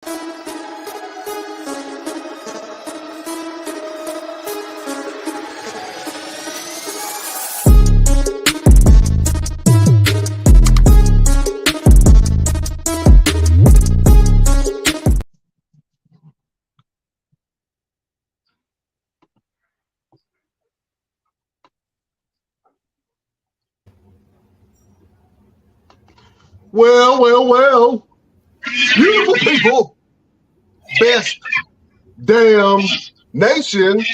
Well, beautiful people, best damn nation.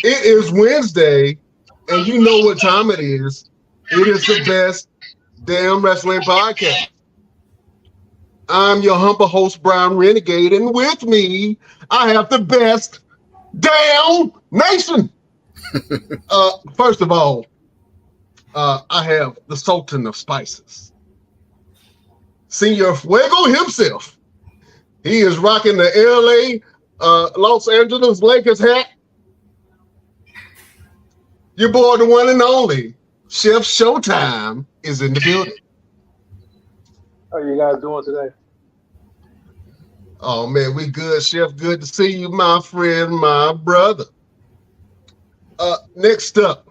It is Wednesday, and you know what time it is. It is the best damn wrestling podcast. I'm your humble host, Brown Renegade, and with me, I have the best damn nation. First of all, I have the Sultan of Spices, Senor Fuego himself. He is rocking the LA, Los Angeles Lakers hat. Your boy, the one and only, Chef Showtime, is in the building. How are you guys doing today? Oh, man, we good, Chef. Good to see you, my friend, my brother. Next up,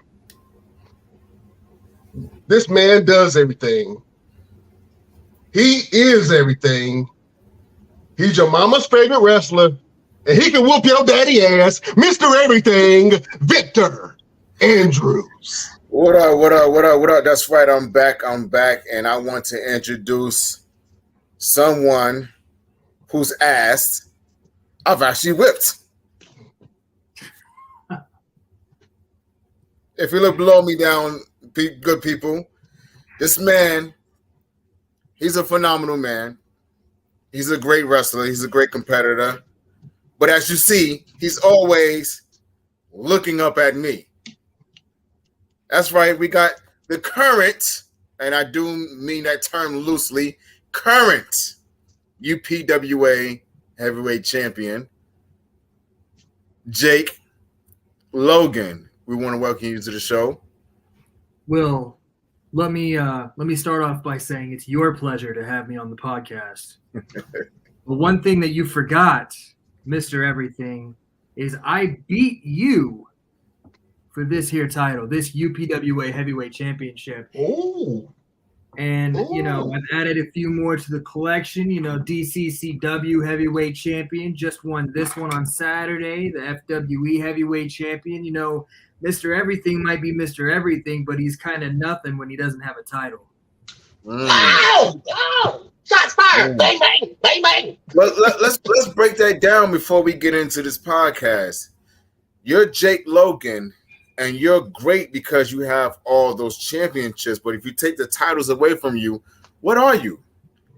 this man does everything. He is everything. He's your mama's favorite wrestler, and he can whoop your daddy ass, Mr. Everything, Victor Andrews. What up? That's right, I'm back, and I want to introduce someone whose ass I've actually whipped. If you look below me down, good people, this man, he's a phenomenal man. He's a great wrestler. He's a great competitor. But as you see, he's always looking up at me. That's right. We got the current, and I do mean that term loosely, current UPWA heavyweight champion, Jake Logan. We want to welcome you to the show. Will, let me start off by saying it's your pleasure to have me on the podcast. But one thing that you forgot, Mr. Everything, is I beat you for this here title, this UPWA Heavyweight Championship. Oh. And, I've added a few more to the collection. DCCW Heavyweight Champion just won this one on Saturday, the FWE Heavyweight Champion. Mr. Everything might be Mr. Everything, but he's kind of nothing when he doesn't have a title. Oh! Shots fired! Bang, bang, bang, bang! Let's break that down before we get into this podcast. You're Jake Logan, and you're great because you have all those championships. But if you take the titles away from you, what are you?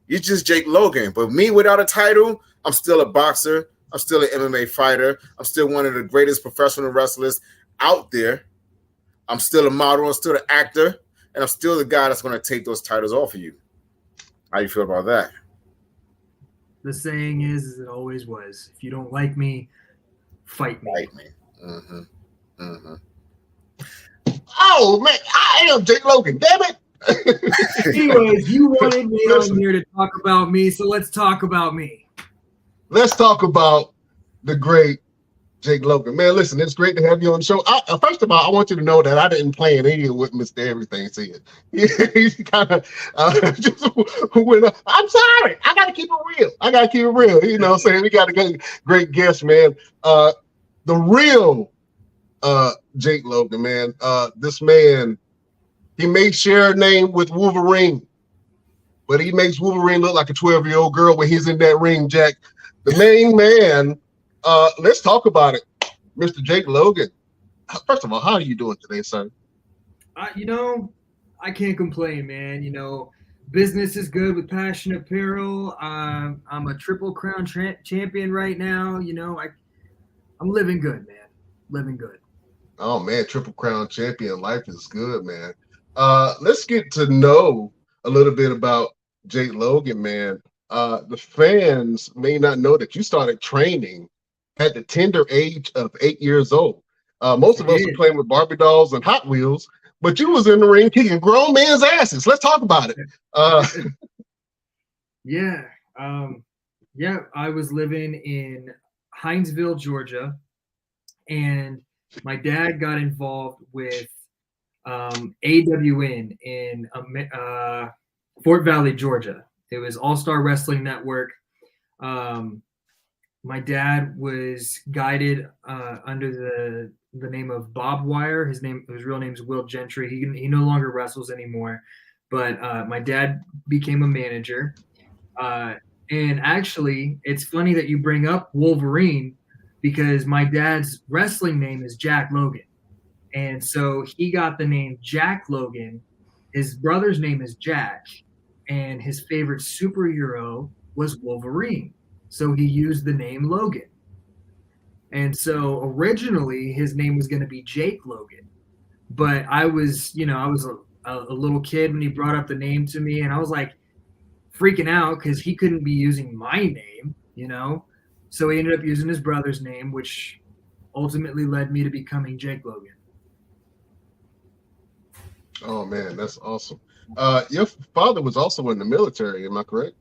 You're just Jake Logan. But me without a title, I'm still a boxer. I'm still an MMA fighter. I'm still one of the greatest professional wrestlers out there. I'm still a model. I'm still an actor. And I'm still the guy that's going to take those titles off of you. How you feel about that? The saying is, as it always was, if you don't like me, fight me. Fight me. Mm-hmm. Mm-hmm. Oh, man, I am Jake Logan. Damn it. Anyways, you wanted me on here to talk about me, so let's talk about me. Let's talk about the great Jake Logan. Man, listen, it's great to have you on the show. First of all, I want you to know that I didn't plan any of what Mr. Everything said. He kind of just went up. I'm sorry. I got to keep it real. You know what I'm saying? We got a great guest, man. The real Jake Logan, man. This man, he may share a name with Wolverine, but he makes Wolverine look like a 12-year-old girl when he's in that ring, Jack. The main man. Let's talk about it, Mr. Jake Logan. First of all, how are you doing today, sir? I can't complain, man. Business is good with Passion Apparel. I'm a Triple Crown champion right now. I'm living good, man. Living good. Oh, man, Triple Crown champion. Life is good, man. Let's get to know a little bit about Jake Logan, man. The fans may not know that you started training at the tender age of 8 years old. Most of us are playing with Barbie dolls and Hot Wheels, but you was in the ring kicking grown men's asses. Let's talk about it. Yeah. Yeah, I was living in Hinesville, Georgia, and my dad got involved with AWN in Fort Valley, Georgia. It was All Star Wrestling Network. Um, my dad was guided under the name of Bob Wire. His real name is Will Gentry. He no longer wrestles anymore, but my dad became a manager. And actually, it's funny that you bring up Wolverine because my dad's wrestling name is Jack Logan. And so he got the name Jack Logan. His brother's name is Jack, and his favorite superhero was Wolverine. So he used the name Logan. And so originally his name was going to be Jake Logan. But I was a little kid when he brought up the name to me, and I was like freaking out because he couldn't be using my name. So he ended up using his brother's name, which ultimately led me to becoming Jake Logan. Oh man, that's awesome. Your father was also in the military, am I correct?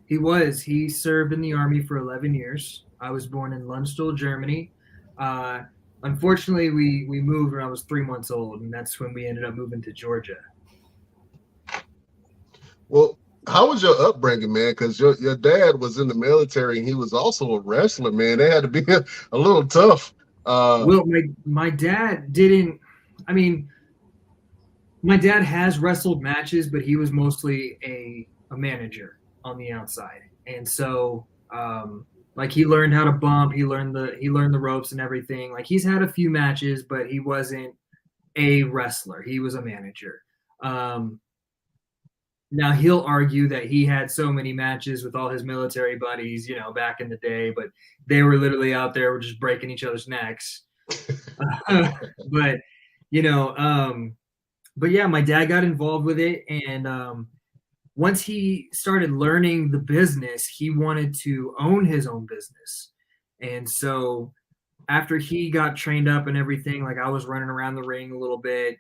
He was. He served in the Army for 11 years. I was born in Lundstal, Germany. Unfortunately, we moved when I was 3 months old, and that's when we ended up moving to Georgia. Well, how was your upbringing, man? Because your dad was in the military and he was also a wrestler, man. They had to be a little tough. Well, my dad didn't. I mean, my dad has wrestled matches, but he was mostly a manager on the outside, and so like he learned how to bump. He learned the ropes and everything. Like he's had a few matches, but he wasn't a wrestler. He was a manager. Now he'll argue that he had so many matches with all his military buddies, back in the day, but they were literally out there just breaking each other's necks. But but yeah, my dad got involved with it, and once he started learning the business, he wanted to own his own business. And so after he got trained up and everything, like I was running around the ring a little bit,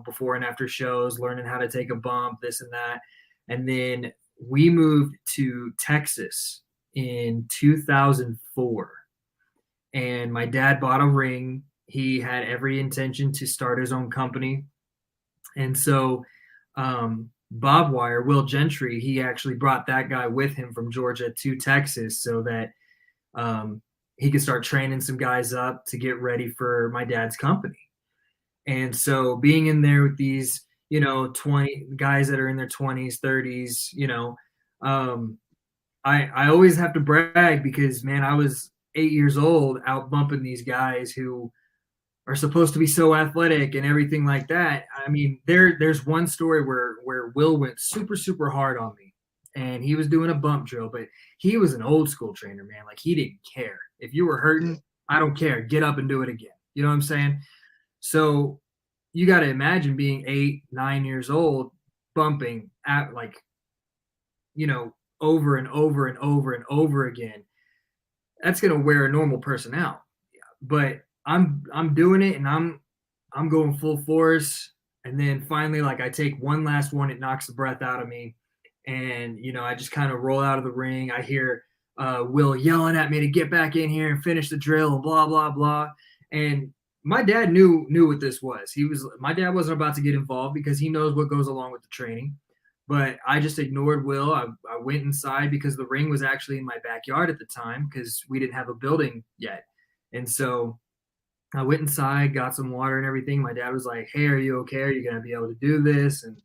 before and after shows, learning how to take a bump, this and that. And then we moved to Texas in 2004. And my dad bought a ring. He had every intention to start his own company. And so Bob Wire, Will Gentry, he actually brought that guy with him from Georgia to Texas so that he could start training some guys up to get ready for my dad's company. And so being in there with these, 20 guys that are in their 20s, 30s, I always have to brag because, man, I was 8 years old out bumping these guys who are supposed to be so athletic and everything like that. I mean, there's one story where Will went super, super hard on me, and he was doing a bump drill, but he was an old school trainer, man. Like he didn't care. If you were hurting, I don't care. Get up and do it again. You know what I'm saying? So you got to imagine being 8, 9 years old, bumping at over and over and over and over again. That's going to wear a normal person out. But I'm doing it, and I'm going full force. And then finally, like I take one last one, it knocks the breath out of me. And, I just kind of roll out of the ring. I hear Will yelling at me to get back in here and finish the drill and blah, blah, blah. And my dad knew what this was. My dad wasn't about to get involved because he knows what goes along with the training. But I just ignored Will. I went inside because the ring was actually in my backyard at the time because we didn't have a building yet. And so I went inside, got some water and everything. My dad was like, "Hey, are you okay? Are you going to be able to do this?" And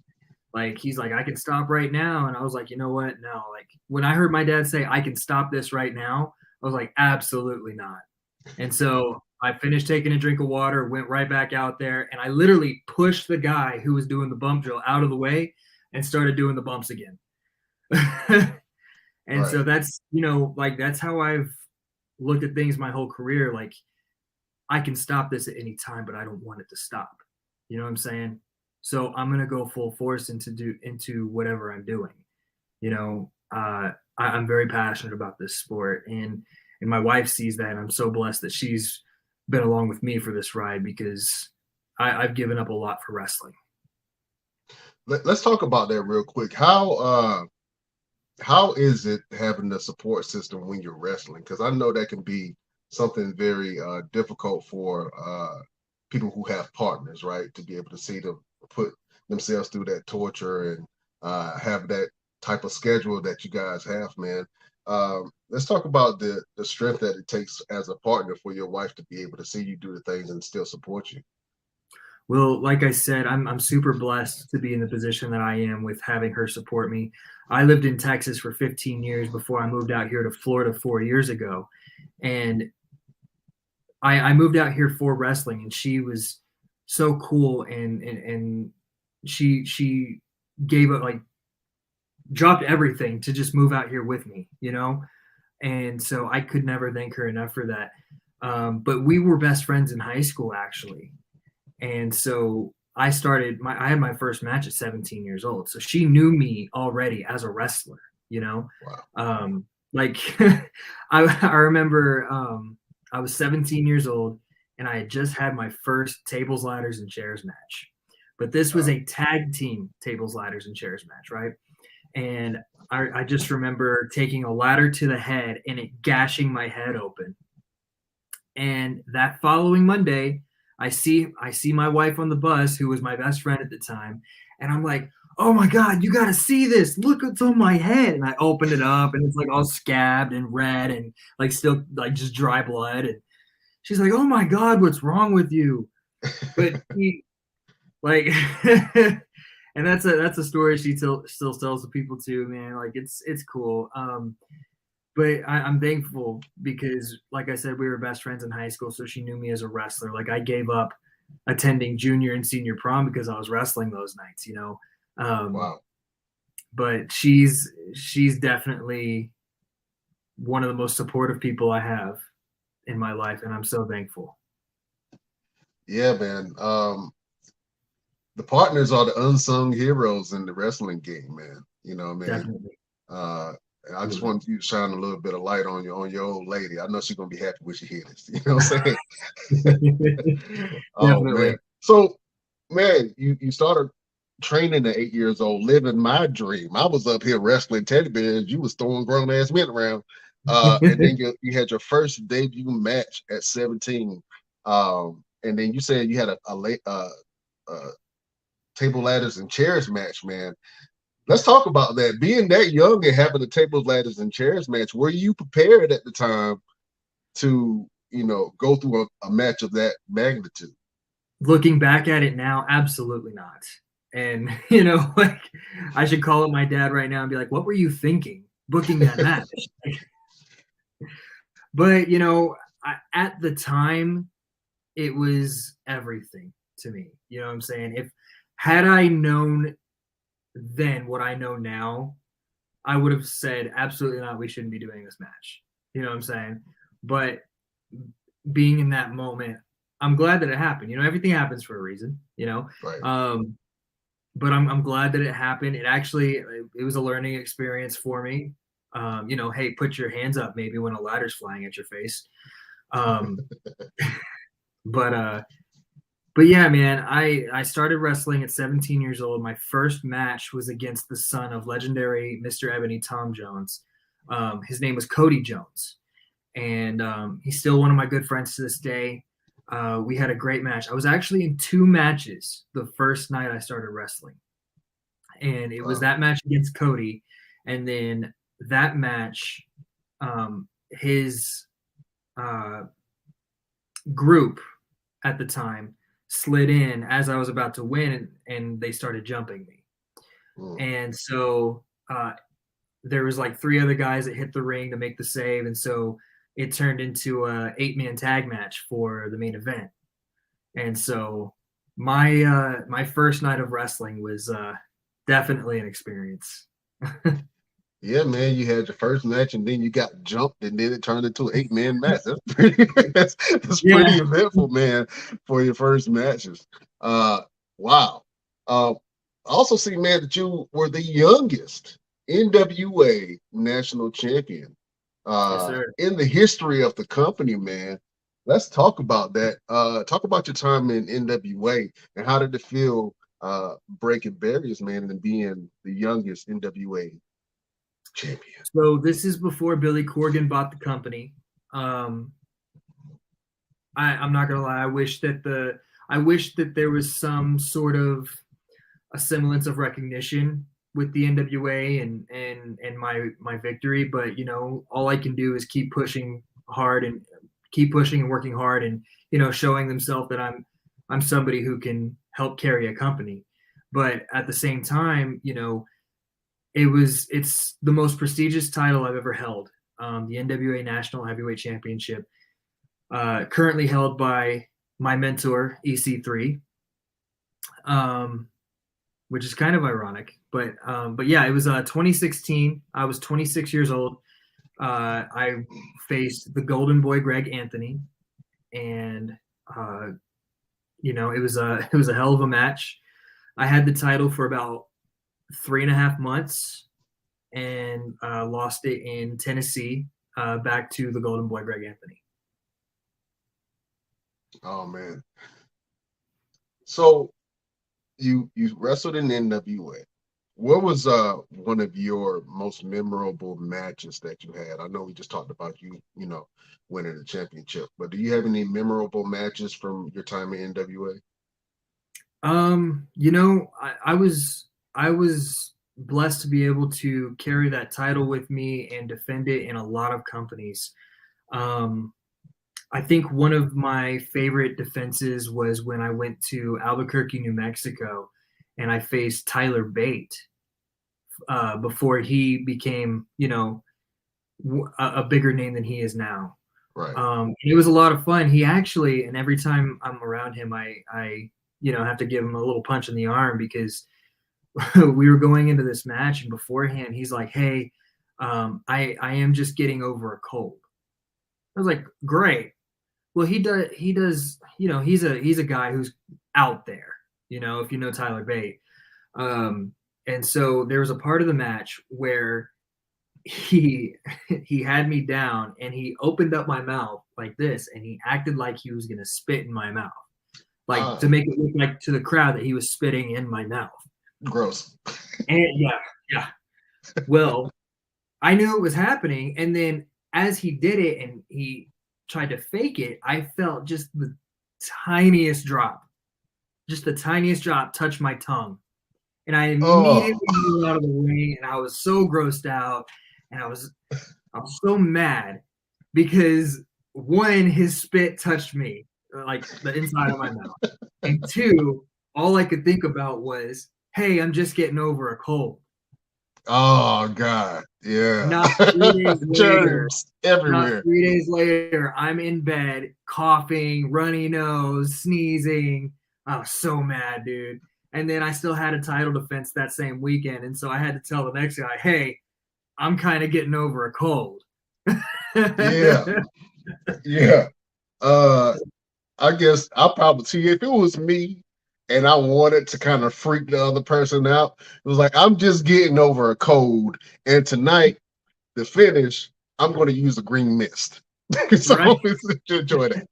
he's like, "I can stop right now." And I was like, "You know what? No." Like when I heard my dad say, "I can stop this right now," I was like, "Absolutely not." And so I finished taking a drink of water, went right back out there, and I literally pushed the guy who was doing the bump drill out of the way and started doing the bumps again. And right. So that's, that's how I've looked at things my whole career. Like I can stop this at any time, but I don't want it to stop. You know what I'm saying? So I'm going to go full force into whatever I'm doing. I'm very passionate about this sport, and my wife sees that, and I'm so blessed that she's been along with me for this ride because I've given up a lot for wrestling. Let's talk about that real quick. How how is it having the support system when you're wrestling? Because I know that can be something very difficult for people who have partners, right? To be able to see them put themselves through that torture and have that type of schedule that you guys have, man. Let's talk about the strength that it takes as a partner for your wife to be able to see you do the things and still support you. Well, like I said, I'm super blessed to be in the position that I am with having her support me. I lived in Texas for 15 years before I moved out here to Florida 4 years ago, and I moved out here for wrestling, and she was so cool, and she gave up, like, dropped everything to just move out here with me, you know. And so I could never thank her enough for that. But we were best friends in high school, actually. And so I had my first match at 17 years old. So she knew me already as a wrestler, you know? Wow. Like I remember I was 17 years old and I had just had my first tables, ladders, and chairs match. But this was a tag team tables, ladders, and chairs match, right? And I just remember taking a ladder to the head and it gashing my head open. And that following Monday, I see my wife on the bus, who was my best friend at the time, and I'm like, "Oh my God, you got to see this! Look what's on my head!" And I opened it up, and it's like all scabbed and red, and like still like just dry blood. And she's like, "Oh my God, what's wrong with you?" But he like, and that's a story she still tells to people too, man. Like it's cool. But I'm thankful because, like I said, we were best friends in high school, so she knew me as a wrestler. Like I gave up attending junior and senior prom because I was wrestling those nights, you know. Wow. But she's definitely one of the most supportive people I have in my life, and I'm so thankful. Yeah, man. The partners are the unsung heroes in the wrestling game, man. You know, man. Definitely. I just wanted you to shine a little bit of light on your old lady. I know she's gonna be happy when she hears this. You know what I'm saying? Oh Definitely. man. So, man, you started training at 8 years old, living my dream. I was up here wrestling teddy bears. You was throwing grown ass men around. And then you had your first debut match at 17. And then you said you had a late table ladders and chairs match, man. Let's talk about that. Being that young and having a table ladders and chairs match, were you prepared at the time to, go through a match of that magnitude? Looking back at it now, absolutely not. And like I should call up my dad right now and be like, "What were you thinking booking that match?" But at the time, it was everything to me. You know what I'm saying? Had I known then what I know now, I would have said absolutely not. We shouldn't be doing this match. You know what I'm saying? But being in that moment, I'm glad that it happened. Everything happens for a reason. Right. But I'm glad that it happened. It was a learning experience for me. Hey, put your hands up maybe when a ladder's flying at your face. But yeah, man, I started wrestling at 17 years old. My first match was against the son of legendary Mr. Ebony Tom Jones. His name was Cody Jones, and he's still one of my good friends to this day. We had a great match. I was actually in 2 matches the first night I started wrestling, and it was that match against Cody, and then that match, his group at the time slid in as I was about to win, and they started jumping me. And so there was like 3 other guys that hit the ring to make the save, and so it turned into a 8-man tag match for the main event. And so my first night of wrestling was definitely an experience. Yeah, man, you had your first match and then you got jumped and then it turned into an 8-man match. That's pretty that's pretty eventful, man, for your first matches. Wow. I also see, man, that you were the youngest NWA national champion Yes, sir. in the history of the company, man. Let's talk about that. Talk about your time in NWA and how did it feel breaking barriers, man, and being the youngest NWA? champion. So this is before Billy Corgan bought the company. I'm not gonna lie. I wish that there was some sort of a semblance of recognition with the NWA and my victory. But all I can do is keep pushing hard and working hard and showing themselves that I'm somebody who can help carry a company. But at the same time, it's the most prestigious title I've ever held. The NWA National Heavyweight Championship, currently held by my mentor EC3, which is kind of ironic. But yeah, it was 2016. I was 26 years old. I faced the Golden Boy Greg Anthony, and it was a hell of a match. I had the title for about 3.5 months and lost it in Tennessee, back to the Golden Boy Greg Anthony. Oh man. So you wrestled in NWA. What was one of your most memorable matches that you had? I know we just talked about you winning the championship, but do you have any memorable matches from your time in NWA? I was blessed to be able to carry that title with me and defend it in a lot of companies. I think one of my favorite defenses was when I went to Albuquerque, New Mexico, and I faced Tyler Bate before he became, a bigger name than he is now. Right. It was a lot of fun. He actually, and every time I'm around him, I have to give him a little punch in the arm, because we were going into this match, and beforehand he's like, "Hey, I am just getting over a cold." I was like, "Great." Well, he does, he's a guy who's out there, if you know Tyler Bate. And so there was a part of the match where he had me down, and he opened up my mouth like this, and he acted like he was going to spit in my mouth, like to make it look like to the crowd that he was spitting in my mouth. Gross. And yeah. Well, I knew it was happening. And then as he did it and he tried to fake it, I felt just the tiniest drop touch my tongue. And I immediately moved out of the ring, and I was so grossed out, and I was so mad because, one, his spit touched me, like the inside of my mouth. And two, all I could think about was, hey, I'm just getting over a cold. Oh God. Yeah. Not 3 days later, Germs everywhere. Not 3 days later, I'm in bed, coughing, runny nose, sneezing. I was so mad, dude. And then I still had a title defense that same weekend. And so I had to tell the next guy, hey, I'm kind of getting over a cold. Yeah. Yeah. I guess I'll probably see if it was me and I wanted to kind of freak the other person out. It was like, I'm just getting over a cold. And tonight, the finish, I'm going to use a green mist. So Right. enjoy that.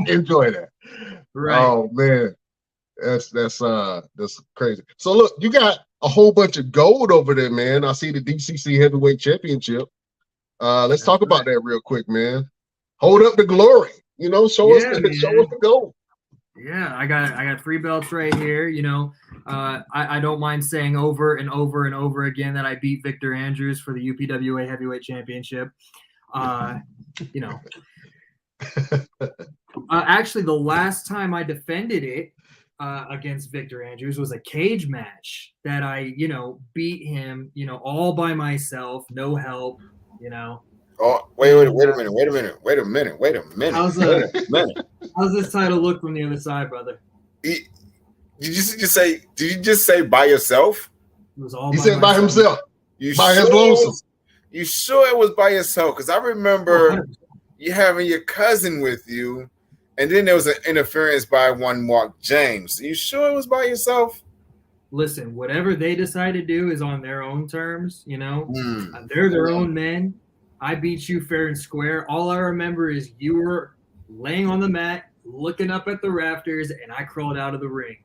Enjoy that. Right. Oh man. That's crazy. So look, you got a whole bunch of gold over there, man. I see the DCC Heavyweight Championship. Let's talk about that real quick, man. Hold up the glory. Show us the gold. Yeah, I got 3 belts right here. I don't mind saying over and over and over again that I beat Victor Andrews for the UPWA Heavyweight Championship. Actually, the last time I defended it against Victor Andrews was a cage match that I, beat him, all by myself, no help, Oh, wait a minute. How's this title look from the other side, brother? Did you just say by yourself? It was all He said by himself. You by sure his lonesome. You sure it was by yourself? Because I remember 100%. you having your cousin with you, and then there was an interference by one Mark James. Are you sure it was by yourself? Listen, whatever they decide to do is on their own terms, They're their own men. I beat you fair and square. All I remember is you were laying on the mat, looking up at the rafters, and I crawled out of the ring.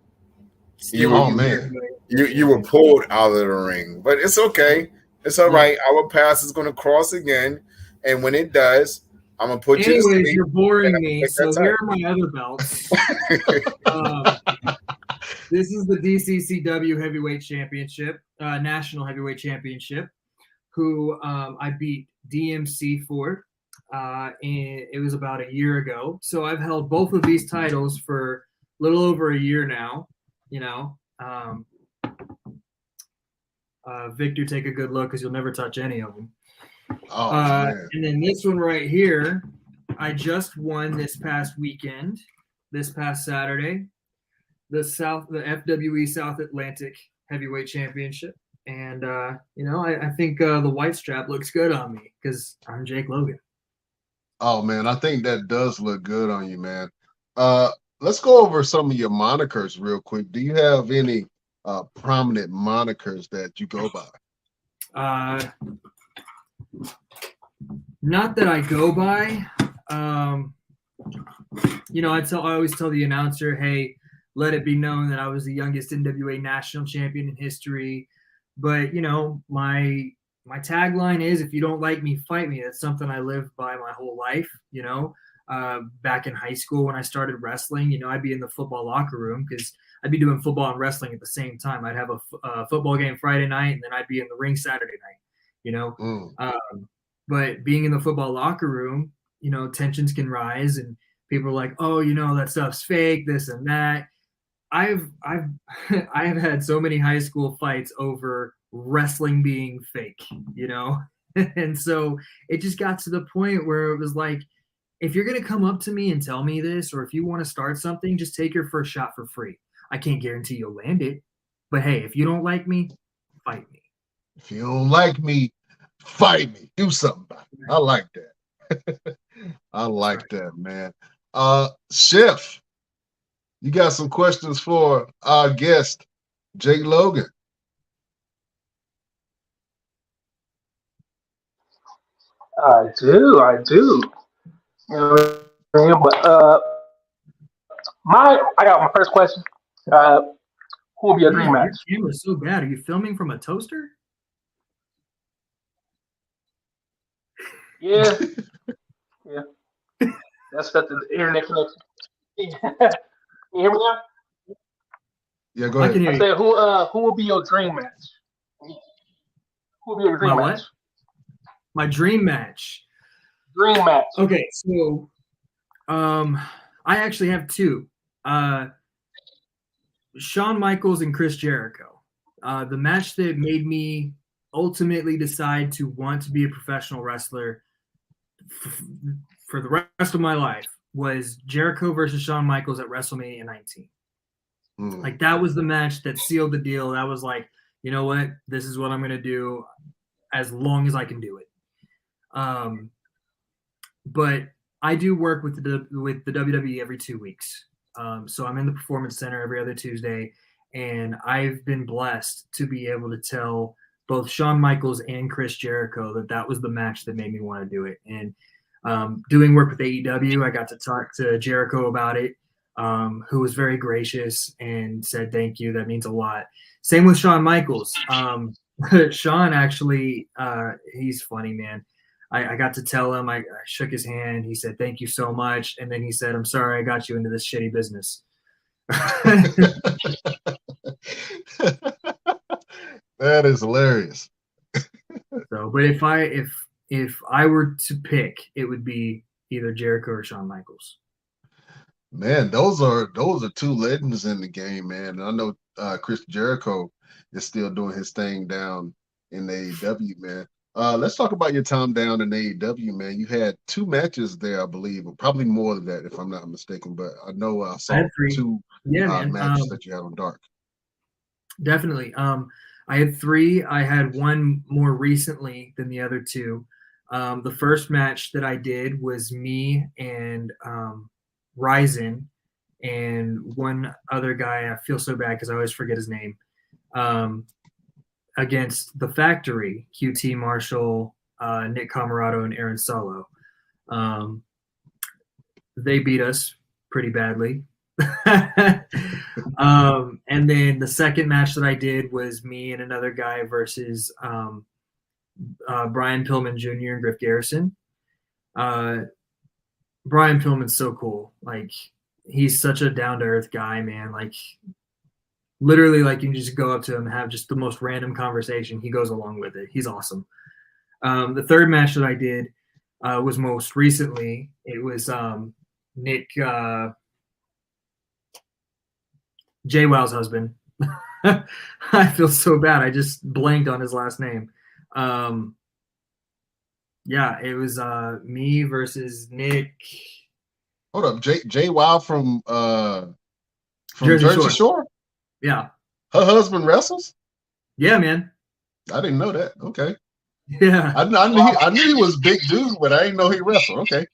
You were pulled out of the ring, but it's okay. It's all right. Our path is going to cross again, and when it does, I'm gonna put you to Anyways, sleep. you're boring me. take that So here are my other belts. This is the DCCW Heavyweight Championship, National Heavyweight Championship, who I beat DMC for. And it was about a year ago. So I've held both of these titles for a little over a year now. You know, Victor, take a good look because you'll never touch any of them. Oh, man. And then this one right here, I just won this past weekend, this past Saturday, the FWE South Atlantic Heavyweight Championship. And, you know, I think the white strap looks good on me because I'm Jake Logan. Oh, man, I think that does look good on you, man. Let's go over some of your monikers real quick. Do you have any prominent monikers that you go by? Not that I go by. You know, I always tell the announcer, hey, let it be known that I was the youngest NWA national champion in history. But, you know, my tagline is, if you don't like me, fight me. That's something I lived by my whole life, you know. Back in high school when I started wrestling, you know, I'd be in the football locker room because I'd be doing football and wrestling at the same time. I'd have a football game Friday night, and then I'd be in the ring Saturday night, you know. But being in the football locker room, you know, tensions can rise and people are like, oh, you know, that stuff's fake, this and that. I've had so many high school fights over wrestling being fake, you know? And so it just got to the point where it was like, if you're going to come up to me and tell me this, or if you want to start something, just take your first shot for free. I can't guarantee you'll land it, but hey, if you don't like me, fight me. If you don't like me, fight me. Do something about it. I like that. I like that, man. Chef, you got some questions for our guest, Jake Logan. I do. You know, but I got my first question. Who will be your dream match? Your camera's so bad. Are you filming from a toaster? Yeah. That's the internet connection. You hear me now? Yeah, go ahead. I said, who will be your dream match? Who will be your dream match? What? My dream match. Dream match. Okay, so I actually have two. Shawn Michaels and Chris Jericho. The match that made me ultimately decide to want to be a professional wrestler for the rest of my life was Jericho versus Shawn Michaels at WrestleMania 19. Like, that was the match that sealed the deal. That was like, you know what? This is what I'm going to do as long as I can do it. But I do work with the WWE every 2 weeks. So I'm in the Performance Center every other Tuesday, and I've been blessed to be able to tell both Shawn Michaels and Chris Jericho that was the match that made me want to do it. And doing work with AEW, I got to talk to Jericho about it, who was very gracious and said, thank you. That means a lot. Same with Shawn Michaels. Shawn actually, he's funny, man. I got to tell him, I shook his hand. He said, thank you so much. And then he said, I'm sorry I got you into this shitty business. That is hilarious. So, but if I were to pick, it would be either Jericho or Shawn Michaels. Man, those are two legends in the game, man. And I know Chris Jericho is still doing his thing down in AEW, man. Let's talk about your time down in AEW, man. You had 2 matches there, I believe, or probably more than that, if I'm not mistaken. But I know I saw 2 matches that you had on Dark. Definitely. I had 3. I had one more recently than the other 2. The first match that I did was me and Ryzen and one other guy. I feel so bad because I always forget his name. Against the Factory, QT Marshall, Nick Camarado, and Aaron Solo. They beat us pretty badly. And then the second match that I did was me and another guy versus Brian Pillman Jr. and Griff Garrison. Brian Pillman's so cool. Like, he's such a down to earth guy, man. Like, literally, like, you can just go up to him and have just the most random conversation. He goes along with it. He's awesome. The third match that I did was most recently. It was Nick JWoww's husband. I feel so bad. I just blanked on his last name. Yeah, it was me versus Nick. Hold up, Jay Wow from Jersey Jersey Shore. Shore? Yeah. Her husband wrestles? Yeah, man. I didn't know that. Okay. Yeah. I knew he was big dude, but I didn't know he wrestled. Okay.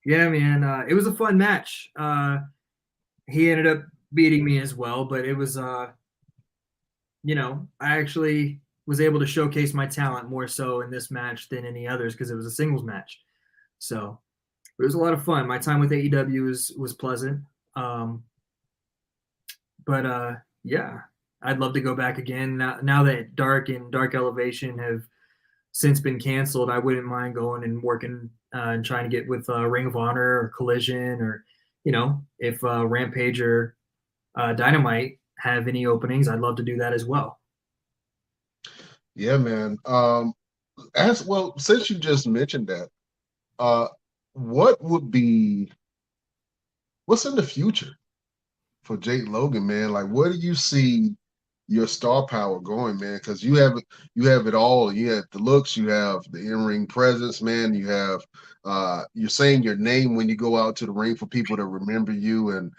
Yeah, man. It was a fun match. He ended up beating me as well, but it was you know, I actually was able to showcase my talent more so in this match than any others because it was a singles match. So it was a lot of fun. My time with AEW was pleasant. But yeah, I'd love to go back again. Now that Dark and Dark Elevation have since been canceled, I wouldn't mind going and working and trying to get with Ring of Honor or Collision, or, you know, if Rampage or Dynamite have any openings, I'd love to do that as well. Yeah, man. As well, since you just mentioned that, what's in the future for Jake Logan, man? Like, where do you see your star power going, man? Because you have it all. You have the looks, you have the in-ring presence, man. You have you're saying your name when you go out to the ring for people to remember you, and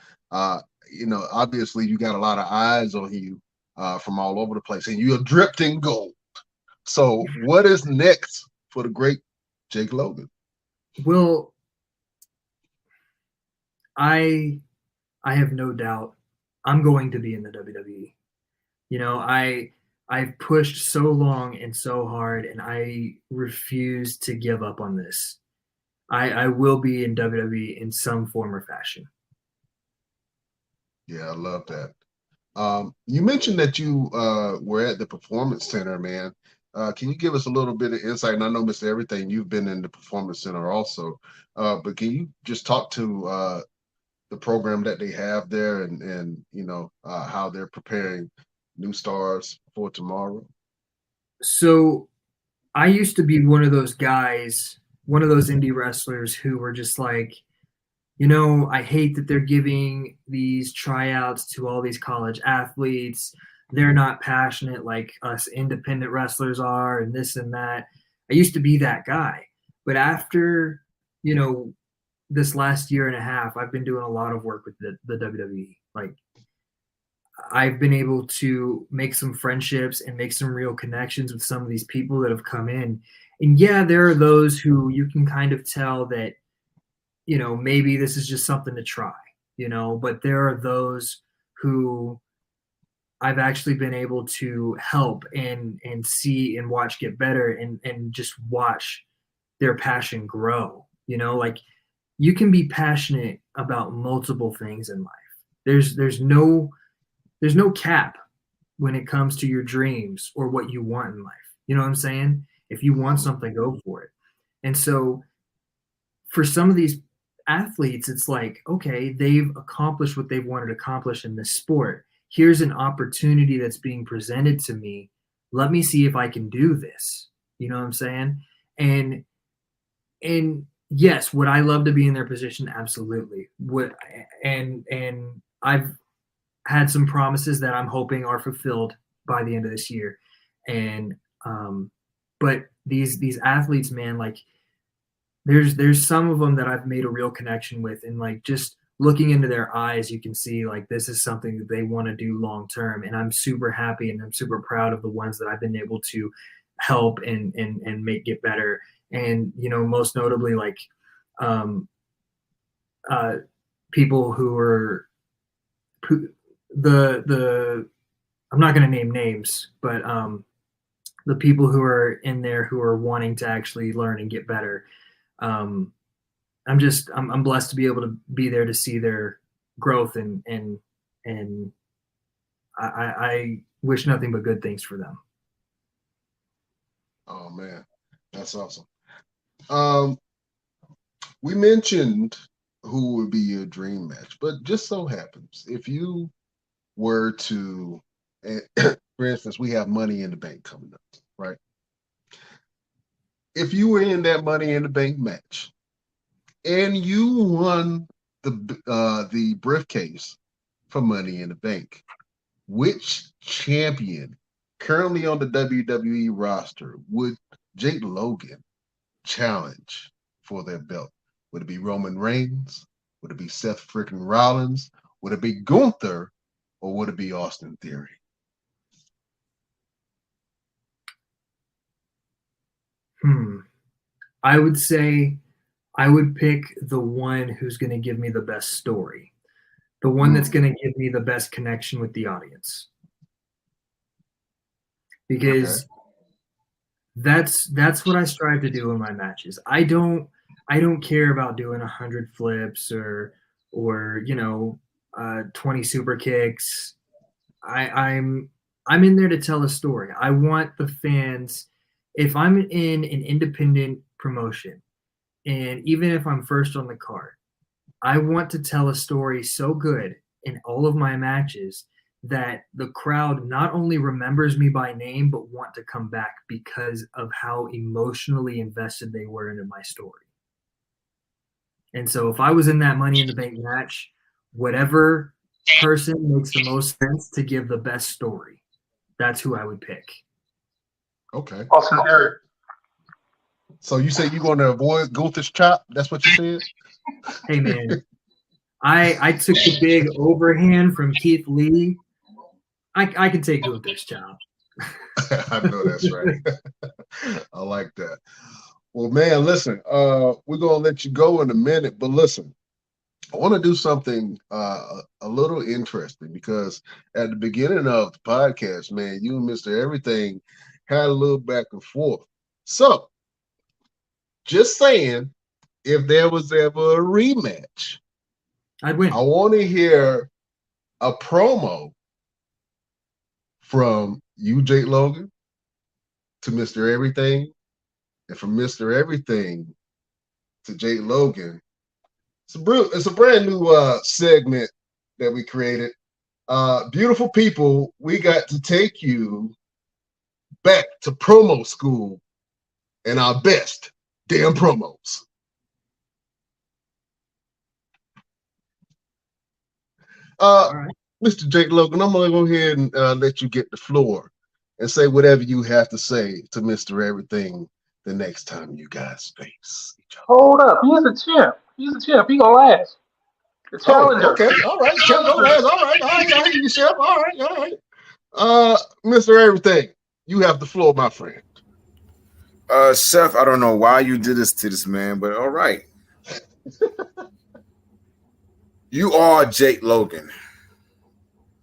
you know, obviously you got a lot of eyes on you from all over the place, and you're dripped in gold. So what is next for the great Jake Logan? Well, I have no doubt I'm going to be in the WWE. You know, I've pushed so long and so hard, and I refuse to give up on this. I will be in WWE in some form or fashion. Yeah, I love that. You mentioned that you were at the Performance Center, man. Can you give us a little bit of insight? And I know, Mr. Everything, you've been in the Performance Center also, but can you just talk to the program that they have there, and you know how they're preparing new stars for tomorrow? So I used to be one of those guys, one of those indie wrestlers who were just like, you know, I hate that they're giving these tryouts to all these college athletes. They're not passionate like us independent wrestlers are, and this and that. I used to be that guy. But after, you know, this last year and a half, I've been doing a lot of work with the WWE. Like, I've been able to make some friendships and make some real connections with some of these people that have come in. And yeah, there are those who you can kind of tell that, you know, maybe this is just something to try, you know, but there are those who I've actually been able to help and see and watch get better, and just watch their passion grow. You know, like, you can be passionate about multiple things in life. There's no cap when it comes to your dreams or what you want in life. You know what I'm saying? If you want something, go for it. And so for some of these athletes, it's like, okay, they've accomplished what they've wanted to accomplish in this sport. Here's an opportunity that's being presented to me. Let me see if I can do this. You know what I'm saying? And yes, would I love to be in their position? Absolutely. And I've had some promises that I'm hoping are fulfilled by the end of this year. And but these athletes, man, like, there's some of them that I've made a real connection with, and like, just looking into their eyes, you can see like this is something that they want to do long term. And I'm super happy and I'm super proud of the ones that I've been able to help and make get better. And, you know, most notably, like, people who are the I'm not going to name names, but the people who are in there who are wanting to actually learn and get better. I'm blessed to be able to be there to see their growth, and I wish nothing but good things for them. Oh man, that's awesome. Um, we mentioned who would be your dream match, but just so happens if you were to, for instance, we have Money in the Bank coming up, right? If you were in that Money in the Bank match and you won the briefcase for Money in the Bank, which champion currently on the WWE roster would Jake Logan challenge for their belt? Would it be Roman Reigns? Would it be Seth freaking Rollins? Would it be Gunther? Or would it be Austin Theory? I would say I would pick the one who's going to give me the best story, the one that's going to give me the best connection with the audience. Because that's what I strive to do in my matches. I don't care about doing 100 flips or 20 super kicks. I'm in there to tell a story. I want the fans. If I'm in an independent promotion, and even if I'm first on the card, I want to tell a story so good in all of my matches that the crowd not only remembers me by name, but want to come back because of how emotionally invested they were into my story. And so if I was in that Money in the Bank match, whatever person makes the most sense to give the best story, that's who I would pick. Okay. Austin Theory. So you say you're going to avoid Gunther's chop? That's what you said? Hey, man, I took the big overhand from Keith Lee. I can take Gunther's chop. I know that's right. I like that. Well, man, listen, we're going to let you go in a minute, but listen, I want to do something a little interesting because at the beginning of the podcast, man, you and Mr. Everything had a little back and forth. So, just saying, if there was ever a rematch, I'd win. I want to hear a promo from you, Jake Logan, to Mr. Everything, and from Mr. Everything to Jake Logan. It's a brand new segment that we created. Beautiful people, we got to take you back to promo school and our best damn promos. All right. Mr. Jake Logan, I'm going to go ahead and let you get the floor and say whatever you have to say to Mr. Everything the next time you guys face each other. Hold up. He's a champ. He's a champ. He gonna last. The challenger. Oh, okay. All right. Champ go last. All right. I hear you, Chef. All right. Mr. Everything, you have the floor, my friend. Chef, I don't know why you did this to this man, but all right. You are Jake Logan.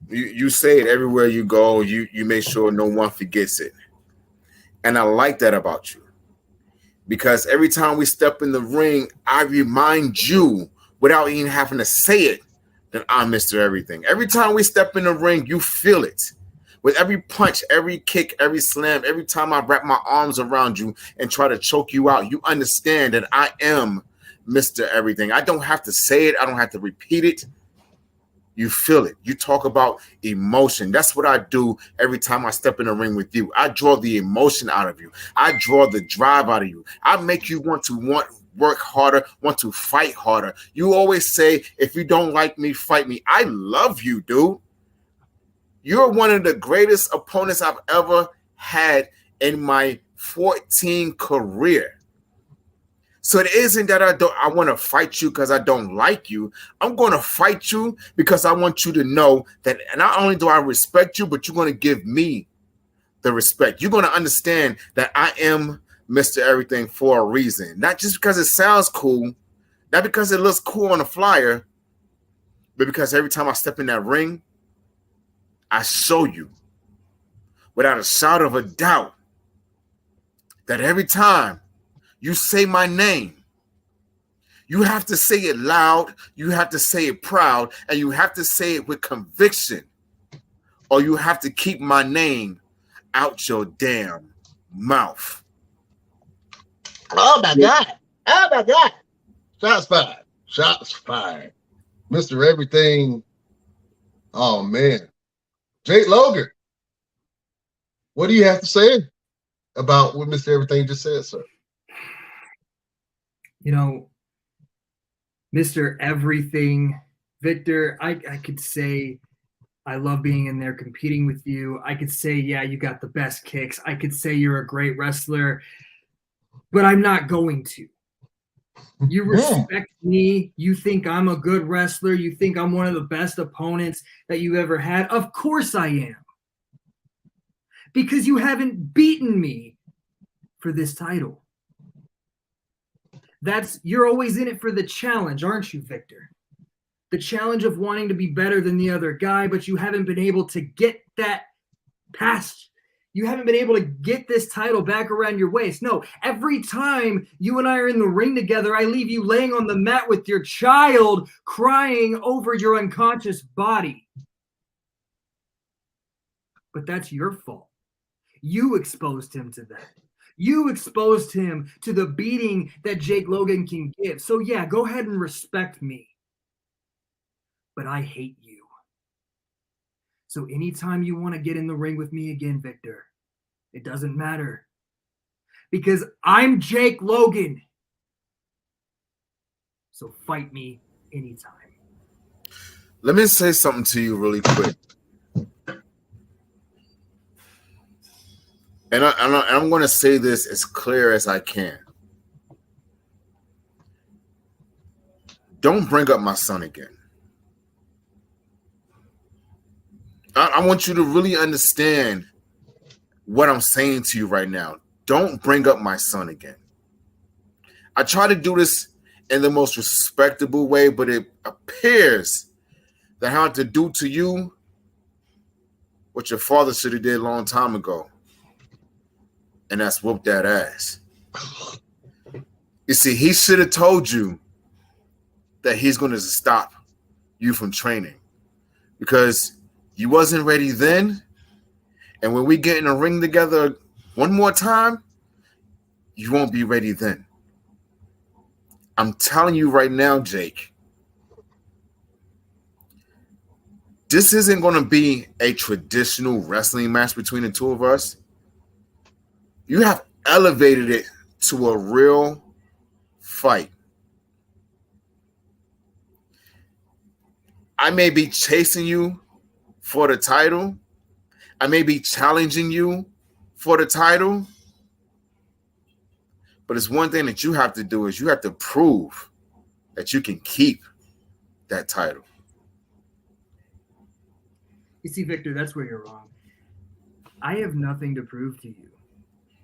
You say it everywhere you go. You make sure no one forgets it. And I like that about you. Because every time we step in the ring, I remind you without even having to say it that I'm Mr. Everything. Every time we step in the ring, you feel it. With every punch, every kick, every slam, every time I wrap my arms around you and try to choke you out, you understand that I am Mr. Everything. I don't have to say it. I don't have to repeat it. You feel it. You talk about emotion. That's what I do every time I step in the ring with you. I draw the emotion out of you. I draw the drive out of you. I make you want to work harder, want to fight harder. You always say, if you don't like me, fight me. I love you, dude. You're one of the greatest opponents I've ever had in my 14 career. So it isn't that I want to fight you because I don't like you. I'm going to fight you because I want you to know that not only do I respect you, but you're going to give me the respect. You're going to understand that I am Mr. Everything for a reason. Not just because it sounds cool, not because it looks cool on a flyer, but because every time I step in that ring, I show you without a shadow of a doubt that every time you say my name, you have to say it loud, you have to say it proud, and you have to say it with conviction, or you have to keep my name out your damn mouth. Oh my God. Oh my God. Shots fired. Shots fired. Mr. Everything. Oh man. Jake Logan. What do you have to say about what Mr. Everything just said, sir? You know, Mr. Everything, Victor, I could say I love being in there competing with you. I could say, yeah, you got the best kicks. I could say you're a great wrestler, but I'm not going to. You respect me. You think I'm a good wrestler. You think I'm one of the best opponents that you ever had. Of course I am. Because you haven't beaten me for this title. You're always in it for the challenge, aren't you, Victor? The challenge of wanting to be better than the other guy, but you haven't been able to get that past. You haven't been able to get this title back around your waist. No, every time you and I are in the ring together, I leave you laying on the mat with your child crying over your unconscious body. But that's your fault. You exposed him to that. You exposed him to the beating that Jake Logan can give. So yeah, go ahead and respect me. But I hate you. So anytime you want to get in the ring with me again, Victor, it doesn't matter. Because I'm Jake Logan. So fight me anytime. Let me say something to you really quick. And I'm going to say this as clear as I can. Don't bring up my son again. I want you to really understand what I'm saying to you right now. Don't bring up my son again. I try to do this in the most respectable way, but it appears that I have to do to you what your father should have did a long time ago. And that's whoop that ass. You see, he should have told you that he's going to stop you from training because you wasn't ready then. And when we get in a ring together one more time, you won't be ready then. I'm telling you right now, Jake, this isn't going to be a traditional wrestling match between the two of us. You have elevated it to a real fight. I may be chasing you for the title. I may be challenging you for the title. But it's one thing that you have to do is you have to prove that you can keep that title. You see, Victor, that's where you're wrong. I have nothing to prove to you.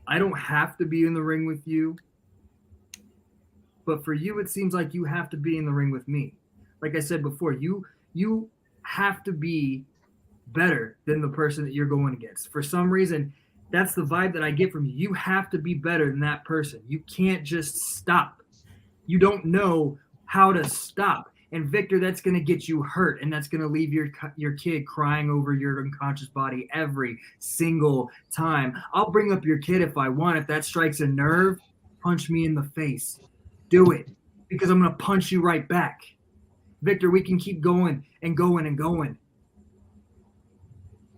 I don't have to be in the ring with you. But for you, it seems like you have to be in the ring with me. Like I said before, you have to be better than the person that you're going against. For some reason, that's the vibe that I get from you. You have to be better than that person. You can't just stop. You don't know how to stop. And Victor, that's going to get you hurt, and that's going to leave your kid crying over your unconscious body every single time. I'll bring up your kid if I want. If that strikes a nerve, punch me in the face. Do it, because I'm going to punch you right back. Victor, we can keep going and going and going.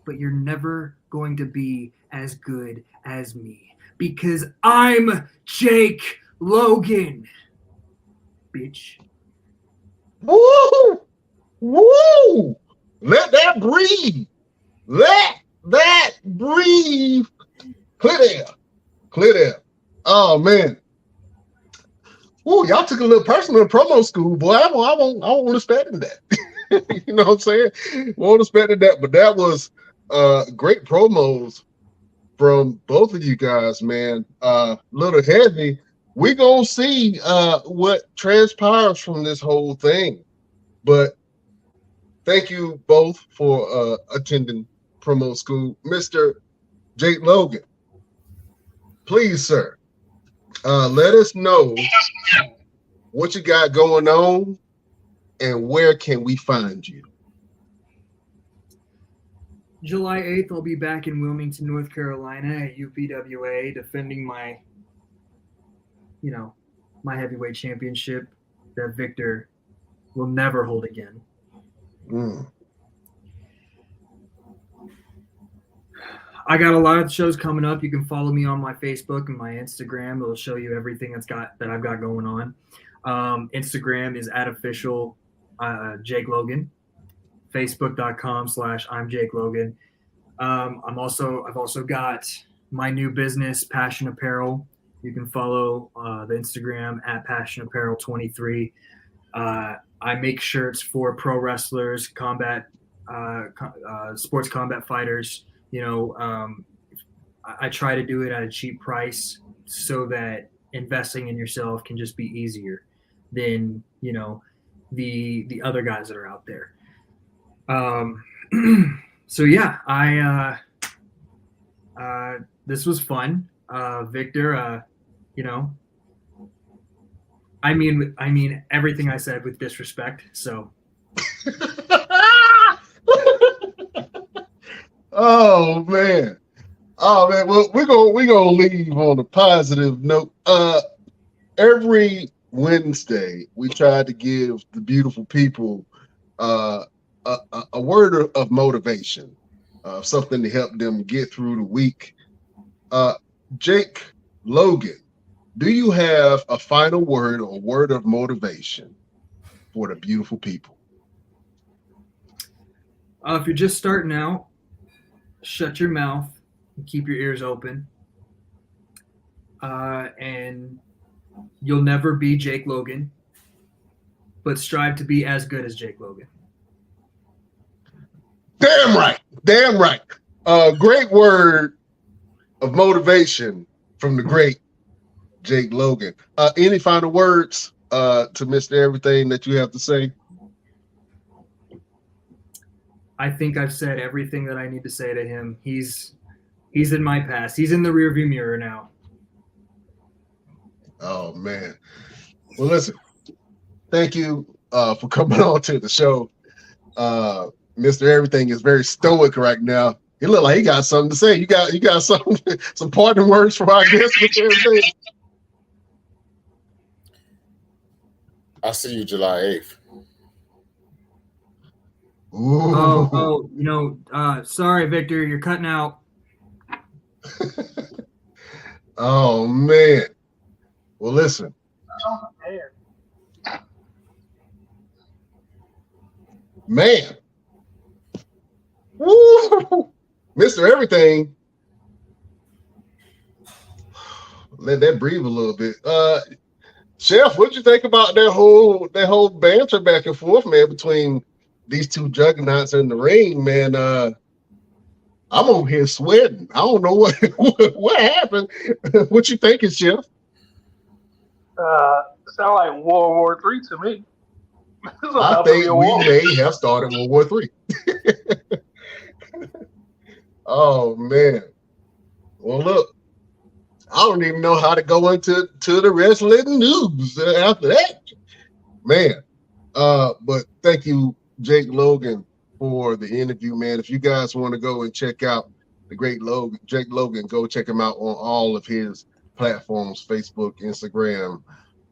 But you're never going to be as good as me, because I'm Jake Logan, bitch. Woo! Woo! Let that breathe. Let that breathe. Clear there. Clear there. Oh man. Woo, y'all took a little personal in promo school, boy. I won't expect that. You know what I'm saying? Won't expect that, but that was great promos from both of you guys, man. Little heavy. We gonna see what transpires from this whole thing. But thank you both for attending promo school. Mr. Jake Logan, please, sir, let us know what you got going on and where can we find you. July 8th, I'll be back in Wilmington, North Carolina at UPWA defending my my heavyweight championship that Victor will never hold again. Mm. I got a lot of shows coming up. You can follow me on my Facebook and my Instagram. It'll show you everything that I've got going on. Instagram is @official Jake Logan. Facebook.com/I'm Jake Logan. I've also got my new business, Passion Apparel. You can follow the Instagram @PassionApparel23. I make shirts for pro wrestlers, sports combat fighters. I try to do it at a cheap price so that investing in yourself can just be easier than the other guys that are out there. So yeah, this was fun, Victor. I mean everything I said with disrespect. So. Oh man. Well, we're gonna leave on a positive note. Every Wednesday we try to give the beautiful people a word of motivation, something to help them get through the week. Jake Logan, do you have a final word or word of motivation for the beautiful people? If you're just starting out, shut your mouth and keep your ears open. And you'll never be Jake Logan, but strive to be as good as Jake Logan. Damn right. Great word of motivation from the great Jake Logan. Any final words to Mr. Everything that you have to say? I think I've said everything that I need to say to him. He's in my past. He's in the rearview mirror now. Oh man. Well, listen. Thank you for coming on to the show. Mr. Everything is very stoic right now. He look like he got something to say. You got some parting words for our guest, Mr. Everything. I'll see you July 8th. Sorry, Victor, you're cutting out. Oh man. Well, listen. Man. Woo! Mr. Everything. Let that breathe a little bit. Chef, what'd you think about that whole banter back and forth, man, between these two juggernauts in the ring, man? I'm over here sweating. I don't know what happened. What you thinking, Chef? Sound like World War III to me. I think we may have started World War III. Oh man. Well, look, I don't even know how to go into the wrestling news after that, man. But thank you, Jake Logan, for the interview, man. If you guys want to go and check out the great Jake Logan, go check him out on all of his platforms: Facebook, Instagram,